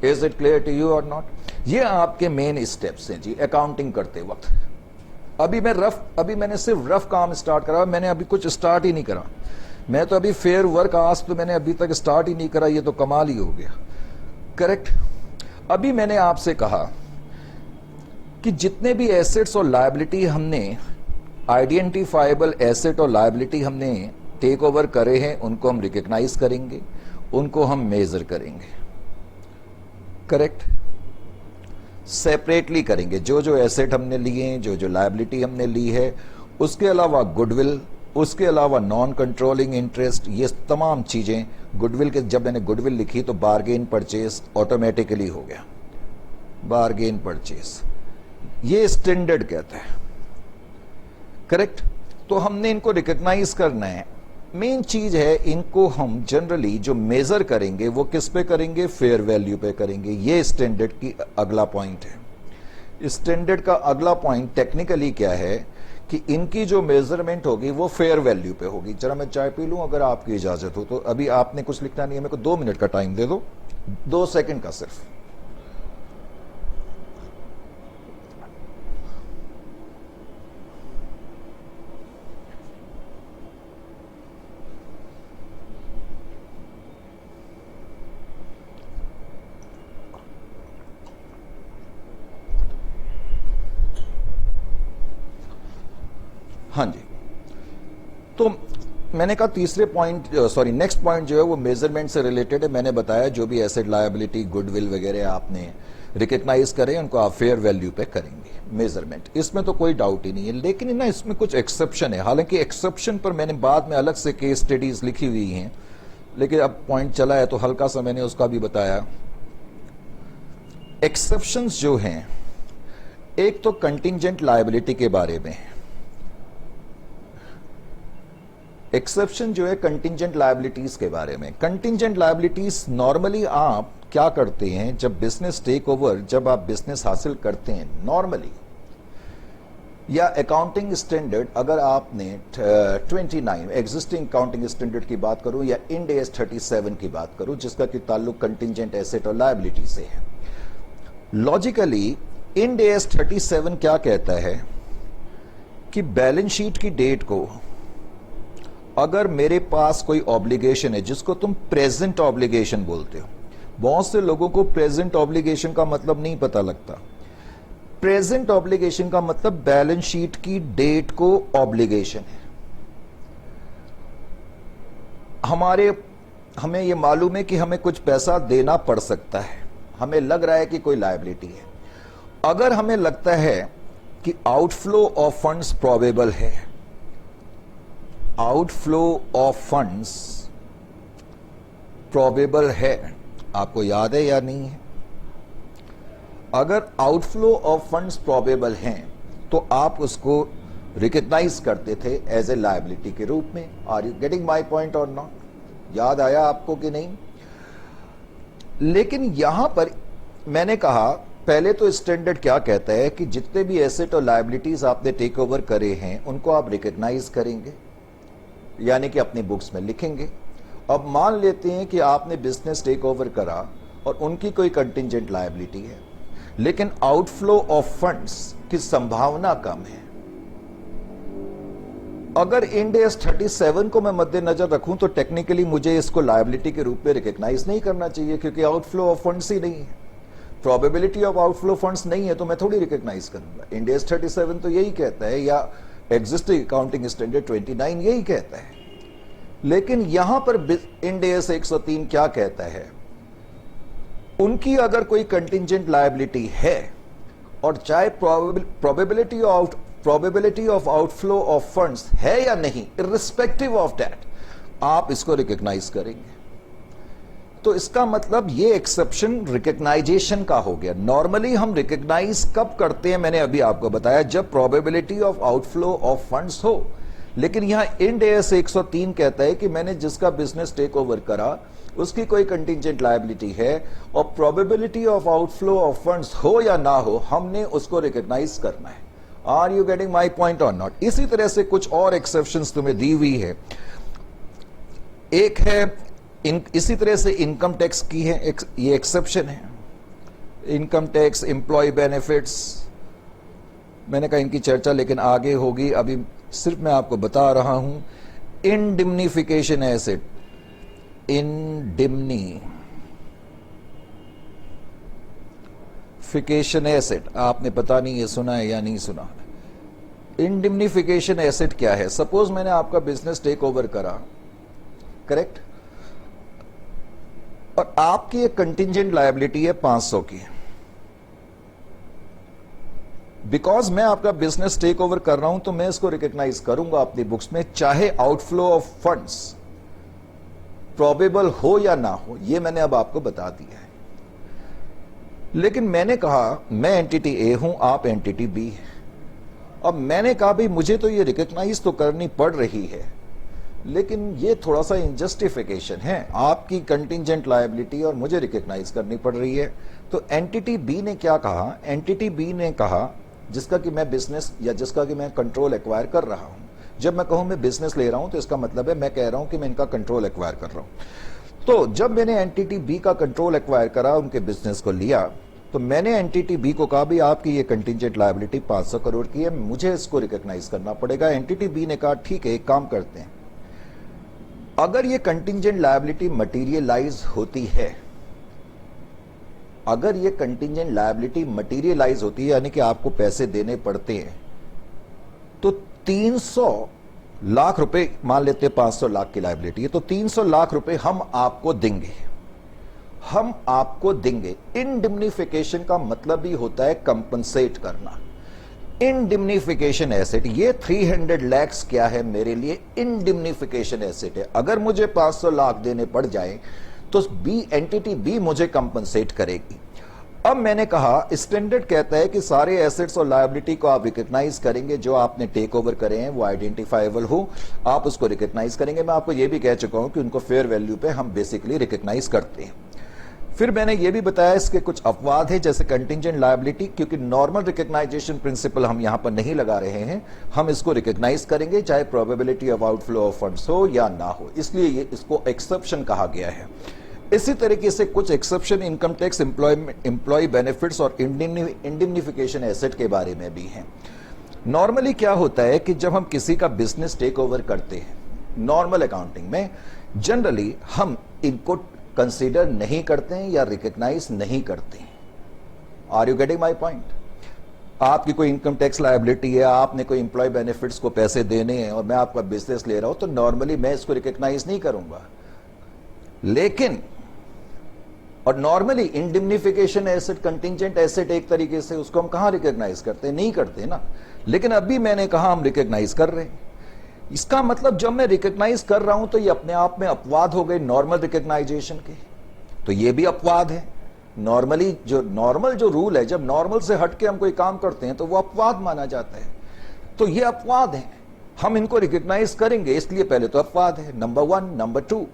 A: Is it clear to you और नॉट? ये आपके मेन स्टेप्स हैं जी अकाउंटिंग करते वक्त। अभी मैंने सिर्फ रफ काम स्टार्ट करा, मैंने अभी कुछ स्टार्ट ही नहीं करा। मैं तो अभी फेयर वर्क आज तो मैंने अभी तक स्टार्ट ही नहीं करा, ये तो कमाल ही हो गया, करेक्ट। अभी मैंने आपसे कहा कि जितने भी एसेट्स और लायबिलिटी हमने, आइडेंटिफाइबल एसेट और लायबिलिटी हमने टेक ओवर करे हैं, उनको हम रिकॉग्नाइज करेंगे, उनको हम मेजर करेंगे, करेक्ट। सेपरेटली करेंगे, जो एसेट हमने लिए हैं, जो लायबिलिटी हमने ली है, उसके अलावा गुडविल, उसके अलावा नॉन कंट्रोलिंग इंटरेस्ट, ये तमाम चीजें गुडविल के, जब मैंने गुडविल लिखी तो बार्गेन परचेज ऑटोमेटिकली हो गया, बार्गेन परचेज, ये स्टैंडर्ड कहता है, करेक्ट। तो हमने इनको रिकॉग्नाइज करना है। मेन चीज है, इनको हम जनरली जो मेजर करेंगे वो किस पे करेंगे? फेयर वैल्यू पे करेंगे। ये स्टैंडर्ड की अगला पॉइंट है। स्टैंडर्ड का अगला पॉइंट टेक्निकली क्या है कि इनकी जो मेजरमेंट होगी वो फेयर वैल्यू पे होगी। जरा मैं चाय पी लूं अगर आपकी इजाजत हो तो। अभी आपने कुछ लिखना नहीं है, मेरे को 2 मिनट का टाइम दे दो, 2 सेकंड का सिर्फ। हाँ जी, तो मैंने कहा तीसरे पॉइंट, नेक्स्ट पॉइंट जो है वो मेजरमेंट से रिलेटेड है। मैंने बताया जो भी एसेट, लायबिलिटी, गुडविल वगैरह आपने रिकग्नाइज करें, उनको आप फेयर वैल्यू पे करेंगे मेजरमेंट, इसमें तो कोई डाउट ही नहीं है। लेकिन ना इसमें कुछ एक्सेप्शन है, हालांकि एक्सेप्शन पर मैंने बाद में अलग से केस स्टडीज लिखी हुई हैं, लेकिन अब पॉइंट चला है तो हल्का सा मैंने उसका भी बताया। एक्सेप्शंस जो हैं, एक तो कंटिंजेंट लायबिलिटी के बारे में, एक्सेप्शन जो है कंटिंजेंट लायबिलिटीज के बारे में। कंटिंजेंट लायबिलिटीज नॉर्मली आप क्या करते हैं, जब बिजनेस टेक ओवर, जब आप बिजनेस हासिल करते हैं नॉर्मली, या अकाउंटिंग स्टैंडर्ड, अगर आपने 29 एग्जिस्टिंग अकाउंटिंग स्टैंडर्ड की बात करूं या इंड AS 37 की बात करूं, जिसका कि ताल्लुक कंटिंजेंट एसेट और लायबिलिटी से है, लॉजिकली इंड AS 37 क्या कहता है कि बैलेंस शीट की डेट को अगर मेरे पास कोई ऑब्लिगेशन है, जिसको तुम प्रेजेंट ऑब्लिगेशन बोलते हो, बहुत से लोगों को प्रेजेंट ऑब्लिगेशन का मतलब नहीं पता लगता। प्रेजेंट ऑब्लिगेशन का मतलब बैलेंस शीट की डेट को ऑब्लिगेशन है। हमें यह मालूम है कि हमें कुछ पैसा देना पड़ सकता है, हमें लग रहा है कि कोई लायबिलिटी है। अगर हमें लगता है कि आउटफ्लो ऑफ फंड्स प्रोबेबल है, आउटफ्लो ऑफ फंड्स प्रोबेबल है, आपको याद है या नहीं है? अगर आउटफ्लो ऑफ फंड्स प्रोबेबल हैं तो आप उसको रिकग्नाइज करते थे एज ए लायबिलिटी के रूप में। Are you getting my point और नॉट? याद आया आपको कि नहीं? लेकिन यहां पर मैंने कहा, पहले तो स्टैंडर्ड क्या कहता है कि जितने भी एसेट और लायबिलिटीज आपने टेक ओवर करे हैं उनको आप रिकग्नाइज करेंगे, यानी कि अपनी बुक्स में लिखेंगे। अब मान लेते हैं कि आपने बिजनेस टेक ओवर करा और उनकी कोई कंटिंजेंट लायबिलिटी है, लेकिन आउटफ्लो ऑफ फंड्स की संभावना कम है। अगर इंड AS 37 को मैं मद्देनजर रखूं तो टेक्निकली मुझे इसको लायबिलिटी के रूप में रिकग्नाइज नहीं करना चाहिए, क्योंकि आउटफ्लो ऑफ फंड्स ही नहीं है, प्रोबेबिलिटी ऑफ आउटफ्लो फंड्स नहीं है, तो मैं थोड़ी रिकग्नाइज करूंगा। इंड AS 37 तो यही कहता है, या एग्जिस्टिंग अकाउंटिंग स्टैंडर्ड 29 यही कहता है। लेकिन यहां पर इंड AS 103 क्या कहता है, उनकी अगर कोई कंटिंजेंट लायबिलिटी है और चाहे probability of outflow of funds है या नहीं, इर्रिस्पेक्टिव ऑफ दैट, आप इसको रिकग्नाइज करेंगे। तो इसका मतलब ये एक्सेप्शन रिकग्नाइजेशन का हो गया। नॉर्मली हम रिकग्नाइज कब करते हैं, मैंने अभी आपको बताया, जब probability of outflow of funds हो। लेकिन यहां इंड AS 103 कहता है कि मैंने जिसका बिजनेस टेक ओवर करा उसकी कोई कंटिंजेंट लायबिलिटी है और probability of outflow of funds हो या ना हो, हमने उसको रिकग्नाइज करना है। Are you getting my point और नॉट? इसी तरह से कुछ और एक्सेप्शंस तुम्हें दी हुई है। एक है इसी तरह से इनकम टैक्स की है, ये एक्सेप्शन है। इनकम टैक्स, एम्प्लॉय बेनिफिट्स, मैंने कहा इनकी चर्चा लेकिन आगे होगी, अभी सिर्फ मैं आपको बता रहा हूं। इंडिम्निफिकेशन एसेट, इंडिम्निफिकेशन एसेट, आपने पता नहीं ये सुना है या नहीं सुना। इंडिम्निफिकेशन एसेट क्या है? सपोज मैंने आपका बिजनेस टेक ओवर करा, करेक्ट, और आपकी एक कंटिंजेंट लायबिलिटी है 500 की। बिकॉज मैं आपका बिजनेस टेक ओवर कर रहा हूं तो मैं इसको रिकग्नाइज करूंगा अपनी बुक्स में, चाहे आउटफ्लो ऑफ फंड्स प्रोबेबल हो या ना हो, ये मैंने अब आपको बता दिया है। लेकिन मैंने कहा मैं एंटिटी ए हूं, आप एंटिटी बी है। अब मैंने कहा भाई मुझे तो ये रिकग्नाइज तो करनी पड़ रही है, लेकिन ये थोड़ा सा इनजस्टिफिकेशन है, आपकी कंटिंजेंट लायबिलिटी और मुझे रिकग्नाइज करनी पड़ रही है। तो एंटिटी बी ने क्या कहा? एंटिटी बी ने कहा, जिसका कि मैं बिजनेस या जिसका कि मैं कंट्रोल एक्वायर कर रहा हूं। जब मैं कहूं मैं बिजनेस ले रहा हूं तो इसका मतलब है मैं कह रहा हूं कि मैं इनका कंट्रोल एक्वायर कर रहा हूं। तो जब मैंने एंटिटी बी का कंट्रोल एक्वायर करा, उनके बिजनेस को लिया, तो मैंने एंटिटी बी को कहा भी आपकी ये कंटिंजेंट लायबिलिटी 500 करोड़ की है, मुझे इसको रिकग्नाइज करना पड़ेगा। एंटिटी बी ने कहा ठीक है, एक काम करते हैं, अगर ये कंटिंजेंट लायबिलिटी मटीरियलाइज होती है, अगर ये कंटिंजेंट लायबिलिटी मटीरियलाइज होती है, यानी कि आपको पैसे देने पड़ते हैं, तो 300 लाख रुपए, मान लेते हैं 500 लाख की लायबिलिटी है, तो 300 लाख रुपए हम आपको देंगे। हम आपको देंगे। इंडिम्निफिकेशन का मतलब भी होता है कंपनसेट करना। इंडिम्निफिकेशन एसेट, ये 300 लैक्स क्या है मेरे लिए? इंडिम्निफिकेशन एसेट है। अगर मुझे 500 लाख देने पड़ जाए तो बी एंटिटी बी मुझे कंपनसेट करेगी। अब मैंने कहा स्टैंडर्ड कहता है कि सारे एसेट्स और लायबिलिटी को आप रिकॉग्नाइज करेंगे, जो आपने टेक ओवर करे हैं वो आइडेंटिफाइबल हो, आप उसको रिकॉग्नाइज करेंगे। मैं आपको ये भी कह चुका हूं कि उनको फेयर वैल्यू पे हम बेसिकली रिकॉग्नाइज करते हैं। फिर मैंने ये भी बताया इसके कुछ अपवाद है, जैसे कंटिंजेंट लायबिलिटी, क्योंकि नॉर्मल रिकॉग्नाइजेशन प्रिंसिपल हम यहां पर नहीं लगा रहे हैं, हम इसको रिकॉग्नाइज करेंगे चाहे probability of outflow of funds हो या ना हो, इसलिए ये इसको एक्सेप्शन कहा गया है। इसी तरीके से कुछ exception income tax, employ benefits और इंडिम्निफिकेशन एसेट के बारे में भी हैं। नॉर्मली क्या होता है कि जब हम किसी का बिजनेस टेक ओवर करते हैं, नॉर्मल अकाउंटिंग में जनरली हम इनको कंसीडर नहीं करते हैं या रिकॉग्नाइज नहीं करते हैं। Are you getting my point? आपकी कोई इनकम टैक्स लायबिलिटी है, आपने कोई एम्प्लॉय बेनिफिट्स को पैसे देने हैं और मैं आपका बिजनेस ले रहा हूं, तो नॉर्मली मैं इसको रिकॉग्नाइज नहीं करूंगा। लेकिन और नॉर्मली इंडिम्निफिकेशन एसेट, कंटिंजेंट एसेट, एक तरीके से उसको हम कहां रिकॉग्नाइज करते हैं? नहीं करते ना। लेकिन अभी मैंने कहा हम रिकॉग्नाइज कर रहे हैं। इसका मतलब जब मैं रिकॉग्नाइज कर रहा हूं तो ये अपने आप में अपवाद हो गए नॉर्मल रिकॉग्नाइजेशन के, तो ये भी अपवाद है। नॉर्मली नॉर्मल जो रूल है, जब नॉर्मल से हटके हम कोई काम करते हैं तो वो अपवाद माना जाता है। तो ये अपवाद है, हम इनको रिकॉग्नाइज करेंगे, इसलिए पहले तो अपवाद है, नंबर 1। नंबर 2,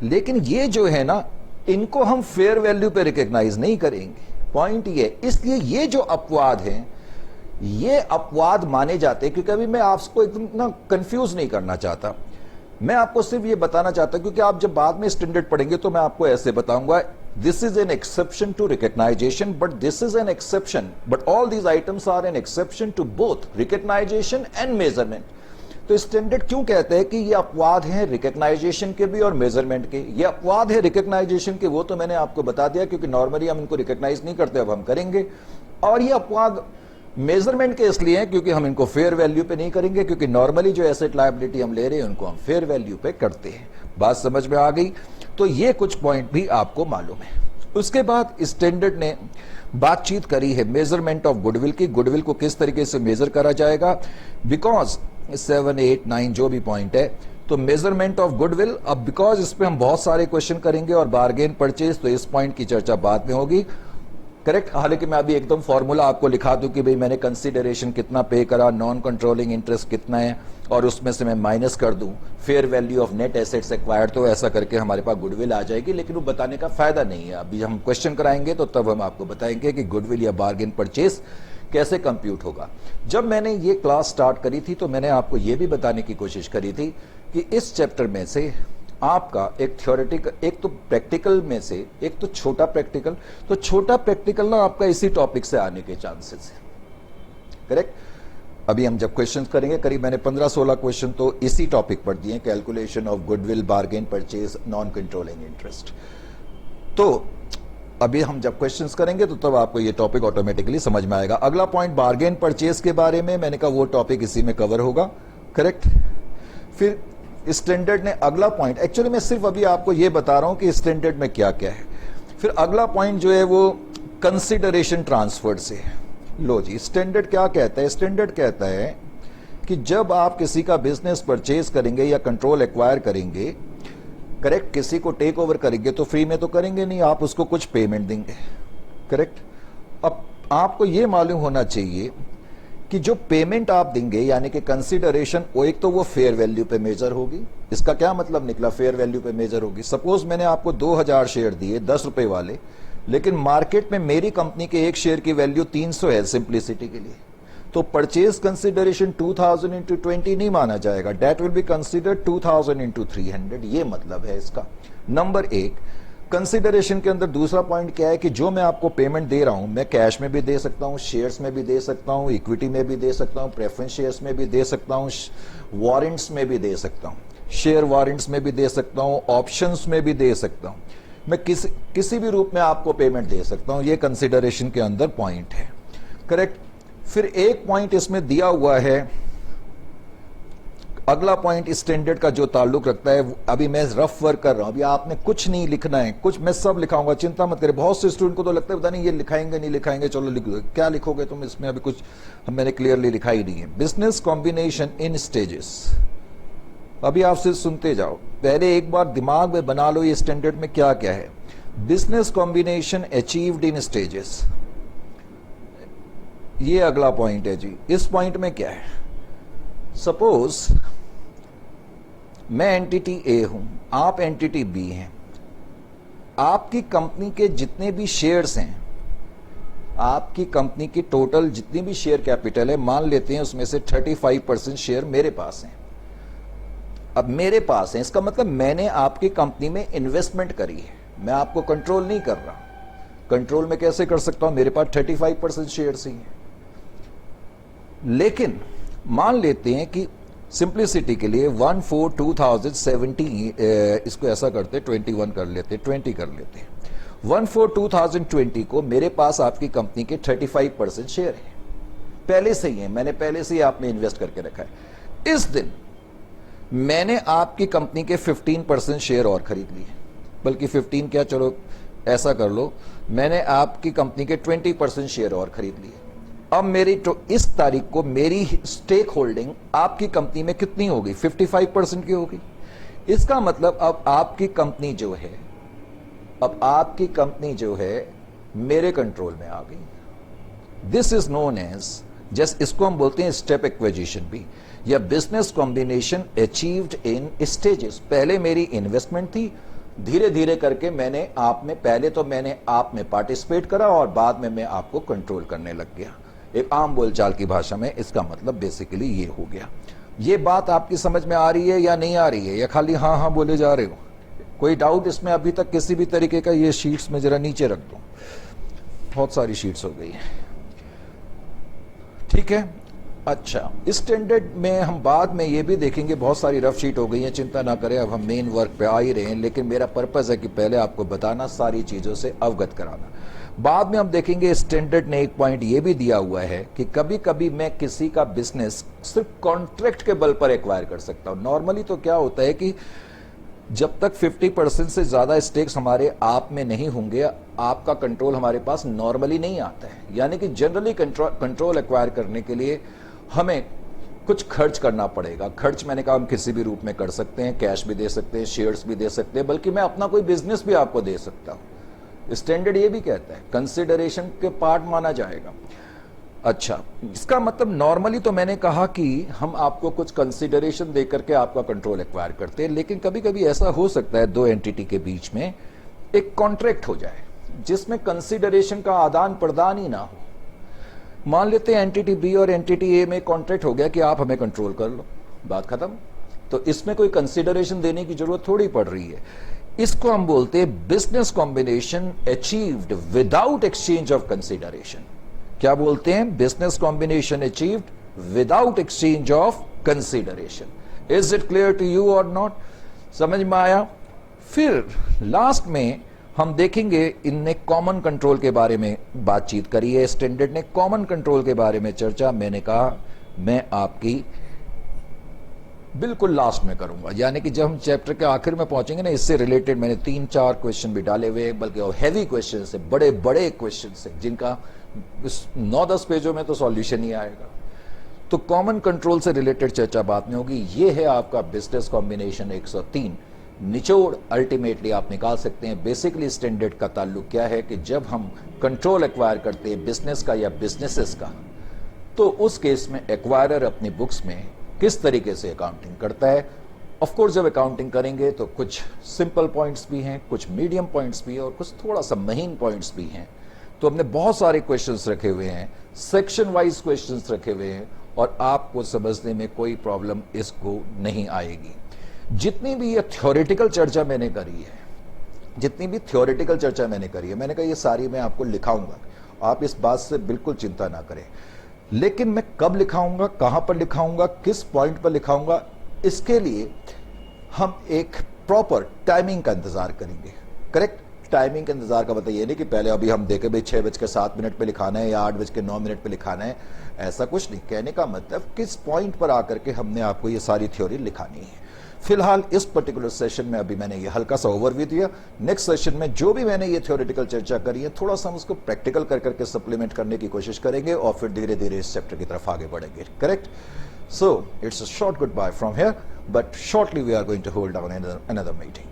A: लेकिन ये जो है ना, इनको हम फेयर वैल्यू पे रिकॉग्नाइज नहीं करेंगे। पॉइंट ये, इसलिए ये जो अपवाद हैं ये अपवाद माने जाते हैं, क्योंकि अभी मैं आपको एकदम ना कंफ्यूज नहीं करना चाहता, मैं आपको सिर्फ ये बताना चाहता हूं, क्योंकि आप जब बाद में स्टैंडर्ड पढ़ेंगे तो मैं आपको ऐसे बताऊंगा, this is an exception to recognisation, but this is an exception, but all these items are an exception to both recognisation and measurement. तो स्टैंडर्ड क्यों कहते हैं कि ये अपवाद हैं रिकॉग्नाइजेशन के भी और मेजरमेंट के? ये अपवाद है रिकॉग्नाइजेशन के, वो तो मैंने आपको बता दिया, क्योंकि नॉर्मली हम इनको रिकॉग्नाइज नहीं करते, अब हम करेंगे। और ये अपवाद मेजरमेंट के इसलिए हैं क्योंकि हम इनको फेयर वैल्यू पे नहीं करेंगे, क्योंकि नॉर्मली जो एसेट लायबिलिटी हम ले रहे हैं उनको हम फेयर वैल्यू पे करते हैं। बात समझ में आ गई? तो ये कुछ पॉइंट भी आपको मालूम है। उसके बाद स्टैंडर्ड ने बातचीत करी है मेजरमेंट ऑफ गुडविल की, गुडविल को किस तरीके से मेजर करा जाएगा, बिकॉज 7, 8, 9 जो भी पॉइंट है, तो मेजरमेंट ऑफ गुडविल। अब बिकॉज इस पे हम बहुत सारे क्वेश्चन करेंगे और बार्गेन परचेज, तो इस पॉइंट की चर्चा बाद में होगी। करेक्ट। हालांकि मैं अभी एकदम फॉर्मूला आपको लिखा दूं कि भाई मैंने कंसीडरेशन कितना पे करा, नॉन कंट्रोलिंग इंटरेस्ट कितना है, और उसमें से मैं माइनस कर दूं fair value of net assets acquired, तो ऐसा करके हमारे पास गुडविल आ जाएगी। लेकिन वो बताने का फायदा नहीं है, अभी हम क्वेश्चन कराएंगे तो तब हम आपको बताएंगे कि गुडविल या बार्गेन परचेज कैसे कंप्यूट होगा। जब मैंने ये क्लास स्टार्ट करी थी तो मैंने आपको ये भी बताने की कोशिश करी थी कि इस चैप्टर में से आपका एक थ्योरेटिकल, एक तो प्रैक्टिकल में से, एक तो छोटा प्रैक्टिकल, तो छोटा प्रैक्टिकल ना आपका इसी टॉपिक से आने के चांसेस है। करेक्ट। अभी हम जब क्वेश्चन करेंगे, करीब मैंने 15-16 क्वेश्चन तो इसी टॉपिक पर दिए, calculation of goodwill, bargain purchase, non controlling interest. तो अभी हम जब क्वेश्चंस करेंगे तो तब आपको ये टॉपिक ऑटोमेटिकली समझ में आएगा। अगला पॉइंट बार्गेन परचेज के बारे में, मैंने कहा वो टॉपिक इसी में कवर होगा। करेक्ट। फिर स्टैंडर्ड ने अगला पॉइंट, एक्चुअली मैं सिर्फ अभी आपको ये बता रहा हूं कि स्टैंडर्ड में क्या क्या है। फिर अगला पॉइंट जो है वो कंसिडरेशन ट्रांसफर से है। लो जी, स्टैंडर्ड क्या कहता है? स्टैंडर्ड कहता है कि जब आप किसी का बिजनेस परचेज करेंगे या कंट्रोल एक्वायर करेंगे, करेक्ट, किसी को टेक ओवर करेंगे तो फ्री में तो करेंगे नहीं, आप उसको कुछ पेमेंट देंगे। करेक्ट। अब आपको ये मालूम होना चाहिए कि जो पेमेंट आप देंगे यानी कि कंसीडरेशन, वो एक तो वो फेयर वैल्यू पे मेजर होगी। इसका क्या मतलब निकला? फेयर वैल्यू पे मेजर होगी। सपोज मैंने आपको 2000 शेयर दिए 10 रुपए वाले, लेकिन मार्केट में मेरी कंपनी के एक शेयर की वैल्यू 300 है सिंप्लिसिटी के लिए, तो परचेज कंसीडरेशन 2000 इंटू 20 नहीं माना जाएगा, date will be considered 2000 into 300। ये मतलब है इसका। नंबर 1 कंसिडरेशन के अंदर दूसरा पॉइंट क्या है कि जो मैं आपको पेमेंट दे रहा हूं, मैं कैश में भी दे सकता हूं, शेयर्स में भी दे सकता हूं, इक्विटी में भी दे सकता हूं, प्रेफरेंस शेयर्स में भी दे सकता हूं, वारंट्स में भी दे सकता हूं, शेयर वारंट्स में भी दे सकता हूं, ऑप्शंस में भी दे सकता हूं, मैं किसी भी रूप में आपको पेमेंट दे सकता हूं। ये कंसिडरेशन के अंदर पॉइंट है। करेक्ट। फिर एक पॉइंट इसमें दिया हुआ है अगला पॉइंट स्टैंडर्ड का जो ताल्लुक रखता है, अभी मैं रफ वर्क कर रहा हूं, अभी आपने कुछ नहीं लिखना है, कुछ मैं सब लिखाऊंगा, चिंता मत करें। बहुत से स्टूडेंट को तो लगता है पता नहीं ये लिखाएंगे नहीं लिखाएंगे, चलो लिख दो। क्या लिखोगे तुम इसमें, अभी कुछ मैंने क्लियरली लिखा ही नहीं है। बिजनेस कॉम्बिनेशन इन स्टेजेस, अभी आप सिर्फ सुनते जाओ, पहले एक बार दिमाग में बना लो ये स्टैंडर्ड में क्या क्या है। Business combination achieved in stages, ये अगला पॉइंट है जी। इस पॉइंट में क्या है, सपोज मैं एंटिटी ए हूं, आप एंटिटी बी हैं, आपकी कंपनी के जितने भी शेयर्स हैं, आपकी कंपनी की टोटल जितनी भी शेयर कैपिटल है, मान लेते हैं उसमें से 35% शेयर मेरे पास हैं। अब मेरे पास है, इसका मतलब मैंने आपकी कंपनी में इन्वेस्टमेंट करी है, मैं आपको कंट्रोल नहीं कर रहा। कंट्रोल में कैसे कर सकता हूं, मेरे पास 35% शेयर्स ही हैं। लेकिन मान लेते हैं कि सिंप्लिसिटी के लिए 1/4/2017, इसको ऐसा करते 21 कर लेते, 20 कर लेते, 1/4/2020 को मेरे पास आपकी कंपनी के 35% शेयर है, पहले से ही है, मैंने पहले से ही आप में इन्वेस्ट करके रखा है। इस दिन मैंने आपकी कंपनी के 15% शेयर और खरीद लिए, बल्कि 15 क्या, चलो ऐसा कर लो, मैंने आपकी कंपनी के 20% शेयर और खरीद लिए। अब मेरी तो इस तारीख को मेरी स्टेक होल्डिंग आपकी कंपनी में कितनी होगी, 55% की होगी। इसका मतलब अब आपकी कंपनी जो है, अब आपकी कंपनी जो है मेरे कंट्रोल में आ गई। This is known as, just इसको हम बोलते हैं स्टेप एक्विजिशन भी, या business combination achieved in stages. पहले मेरी इन्वेस्टमेंट थी, धीरे धीरे करके मैंने आप में, पहले तो मैंने आप में पार्टिसिपेट करा और बाद में मैं आपको कंट्रोल करने लग गया। एक आम बोलचाल की भाषा में इसका मतलब बेसिकली ये हो गया। ये बात आपकी समझ में आ रही है या नहीं आ रही है, या खाली हाँ हाँ बोले जा रहे हो? कोई डाउट इसमें अभी तक किसी भी तरीके का? ये शीट्स में जरा नीचे रख दो, बहुत सारी शीट्स हो गई है, ठीक है। अच्छा, स्टैंडर्ड में हम बाद में ये भी देखेंगे, बहुत सारी रफ शीट हो गई है, चिंता ना करें, अब हम मेन वर्क पे आ ही रहे हैं। लेकिन मेरा पर्पस है कि पहले आपको बताना, सारी चीजों से अवगत कराना। बाद में हम देखेंगे स्टैंडर्ड ने एक पॉइंट ये भी दिया हुआ है कि कभी कभी मैं किसी का बिजनेस सिर्फ कॉन्ट्रैक्ट के बल पर एक्वायर कर सकता हूं। नॉर्मली तो क्या होता है कि जब तक 50% से ज्यादा स्टेक्स हमारे आप में नहीं होंगे, आपका कंट्रोल हमारे पास नॉर्मली नहीं आता है। यानी कि जनरली कंट्रोल एक्वायर करने के लिए हमें कुछ खर्च करना पड़ेगा। खर्च मैंने कहा हम किसी भी रूप में कर सकते हैं, कैश भी दे सकते हैं, शेयर्स भी दे सकते हैं, बल्कि मैं अपना कोई बिजनेस भी आपको दे सकता हूं। स्टैंडर्ड ये भी कहता है कंसिडरेशन के पार्ट माना जाएगा। अच्छा, इसका मतलब नॉर्मली तो मैंने कहा कि हम आपको कुछ कंसिडरेशन देकर के आपका कंट्रोल एक्वायर करते हैं, लेकिन कभी कभी ऐसा हो सकता है दो एंटिटी के बीच में एक कॉन्ट्रैक्ट हो जाए जिसमें कंसिडरेशन का आदान प्रदान ही ना हो। मान लेते हैं एंटिटी बी और एंटिटी ए में कॉन्ट्रैक्ट हो गया कि आप हमें कंट्रोल कर लो, बात खत्म। तो इसमें कोई कंसिडरेशन देने की जरूरत थोड़ी पड़ रही है। इसको हम बोलते हैं business combination achieved without exchange of consideration. क्या बोलते हैं? Business combination achieved without exchange of consideration. Is it clear to you और नॉट? समझ में आया? फिर लास्ट में हम देखेंगे, इनने कॉमन कंट्रोल के बारे में बातचीत करी है, स्टैंडर्ड ने कॉमन कंट्रोल के बारे में चर्चा। मैंने कहा मैं आपकी बिल्कुल लास्ट में करूंगा, यानी कि जब हम चैप्टर के आखिर में पहुंचेंगे ना, इससे रिलेटेड मैंने 3-4 क्वेश्चन भी डाले हुए, बल्कि हैवी क्वेश्चन से, बड़े बड़े क्वेश्चन से, जिनका 9-10 पेजों में तो सॉल्यूशन ही आएगा। तो कॉमन कंट्रोल से रिलेटेड चर्चा बाद में होगी। ये है आपका बिजनेस कॉम्बिनेशन 103। निचोड़ अल्टीमेटली आप निकाल सकते हैं। बेसिकली स्टैंडर्ड का ताल्लुक क्या है कि जब हम कंट्रोल एक्वायर करते हैं बिजनेस का या बिजनेसेस का, तो उस केस में एक्वायरर अपनी बुक्स में किस तरीके से अकाउंटिंग करता है। ऑफ कोर्स जब अकाउंटिंग करेंगे तो कुछ सिंपल पॉइंट्स भी हैं, कुछ मीडियम पॉइंट्स भी हैं और कुछ थोड़ा सा महीन पॉइंट्स भी हैं। तो हमने बहुत सारे क्वेश्चंस रखे हुए हैं, सेक्शन वाइज क्वेश्चंस रखे हुए हैं, और आपको समझने में कोई प्रॉब्लम इसको नहीं आएगी। जितनी भी ये थ्योरेटिकल चर्चा मैंने करी है, मैंने कहा ये सारी मैं आपको लिखाऊंगा, आप इस बात से बिल्कुल चिंता ना करें। लेकिन मैं कब लिखाऊंगा, कहां पर लिखाऊंगा, किस पॉइंट पर लिखाऊंगा, इसके लिए हम एक प्रॉपर टाइमिंग का इंतजार करेंगे। करेक्ट? टाइमिंग के इंतजार का मतलब ये नहीं कि पहले अभी हम देखे भाई 6:07 पे लिखाना है या 8:09 पे लिखाना है, ऐसा कुछ नहीं। कहने का मतलब किस पॉइंट पर आकर के हमने आपको ये सारी थ्योरी लिखानी है। फिलहाल इस पर्टिकुलर सेशन में अभी मैंने ये हल्का सा ओवरव्यू दिया। नेक्स्ट सेशन में जो भी मैंने ये थ्योरेटिकल चर्चा करी है, थोड़ा सा हम उसको प्रैक्टिकल कर करके सप्लीमेंट करने की कोशिश करेंगे और फिर धीरे धीरे इस चैप्टर की तरफ आगे बढ़ेंगे। Correct? So it's a short goodbye from here, but shortly we are going to hold down another meeting.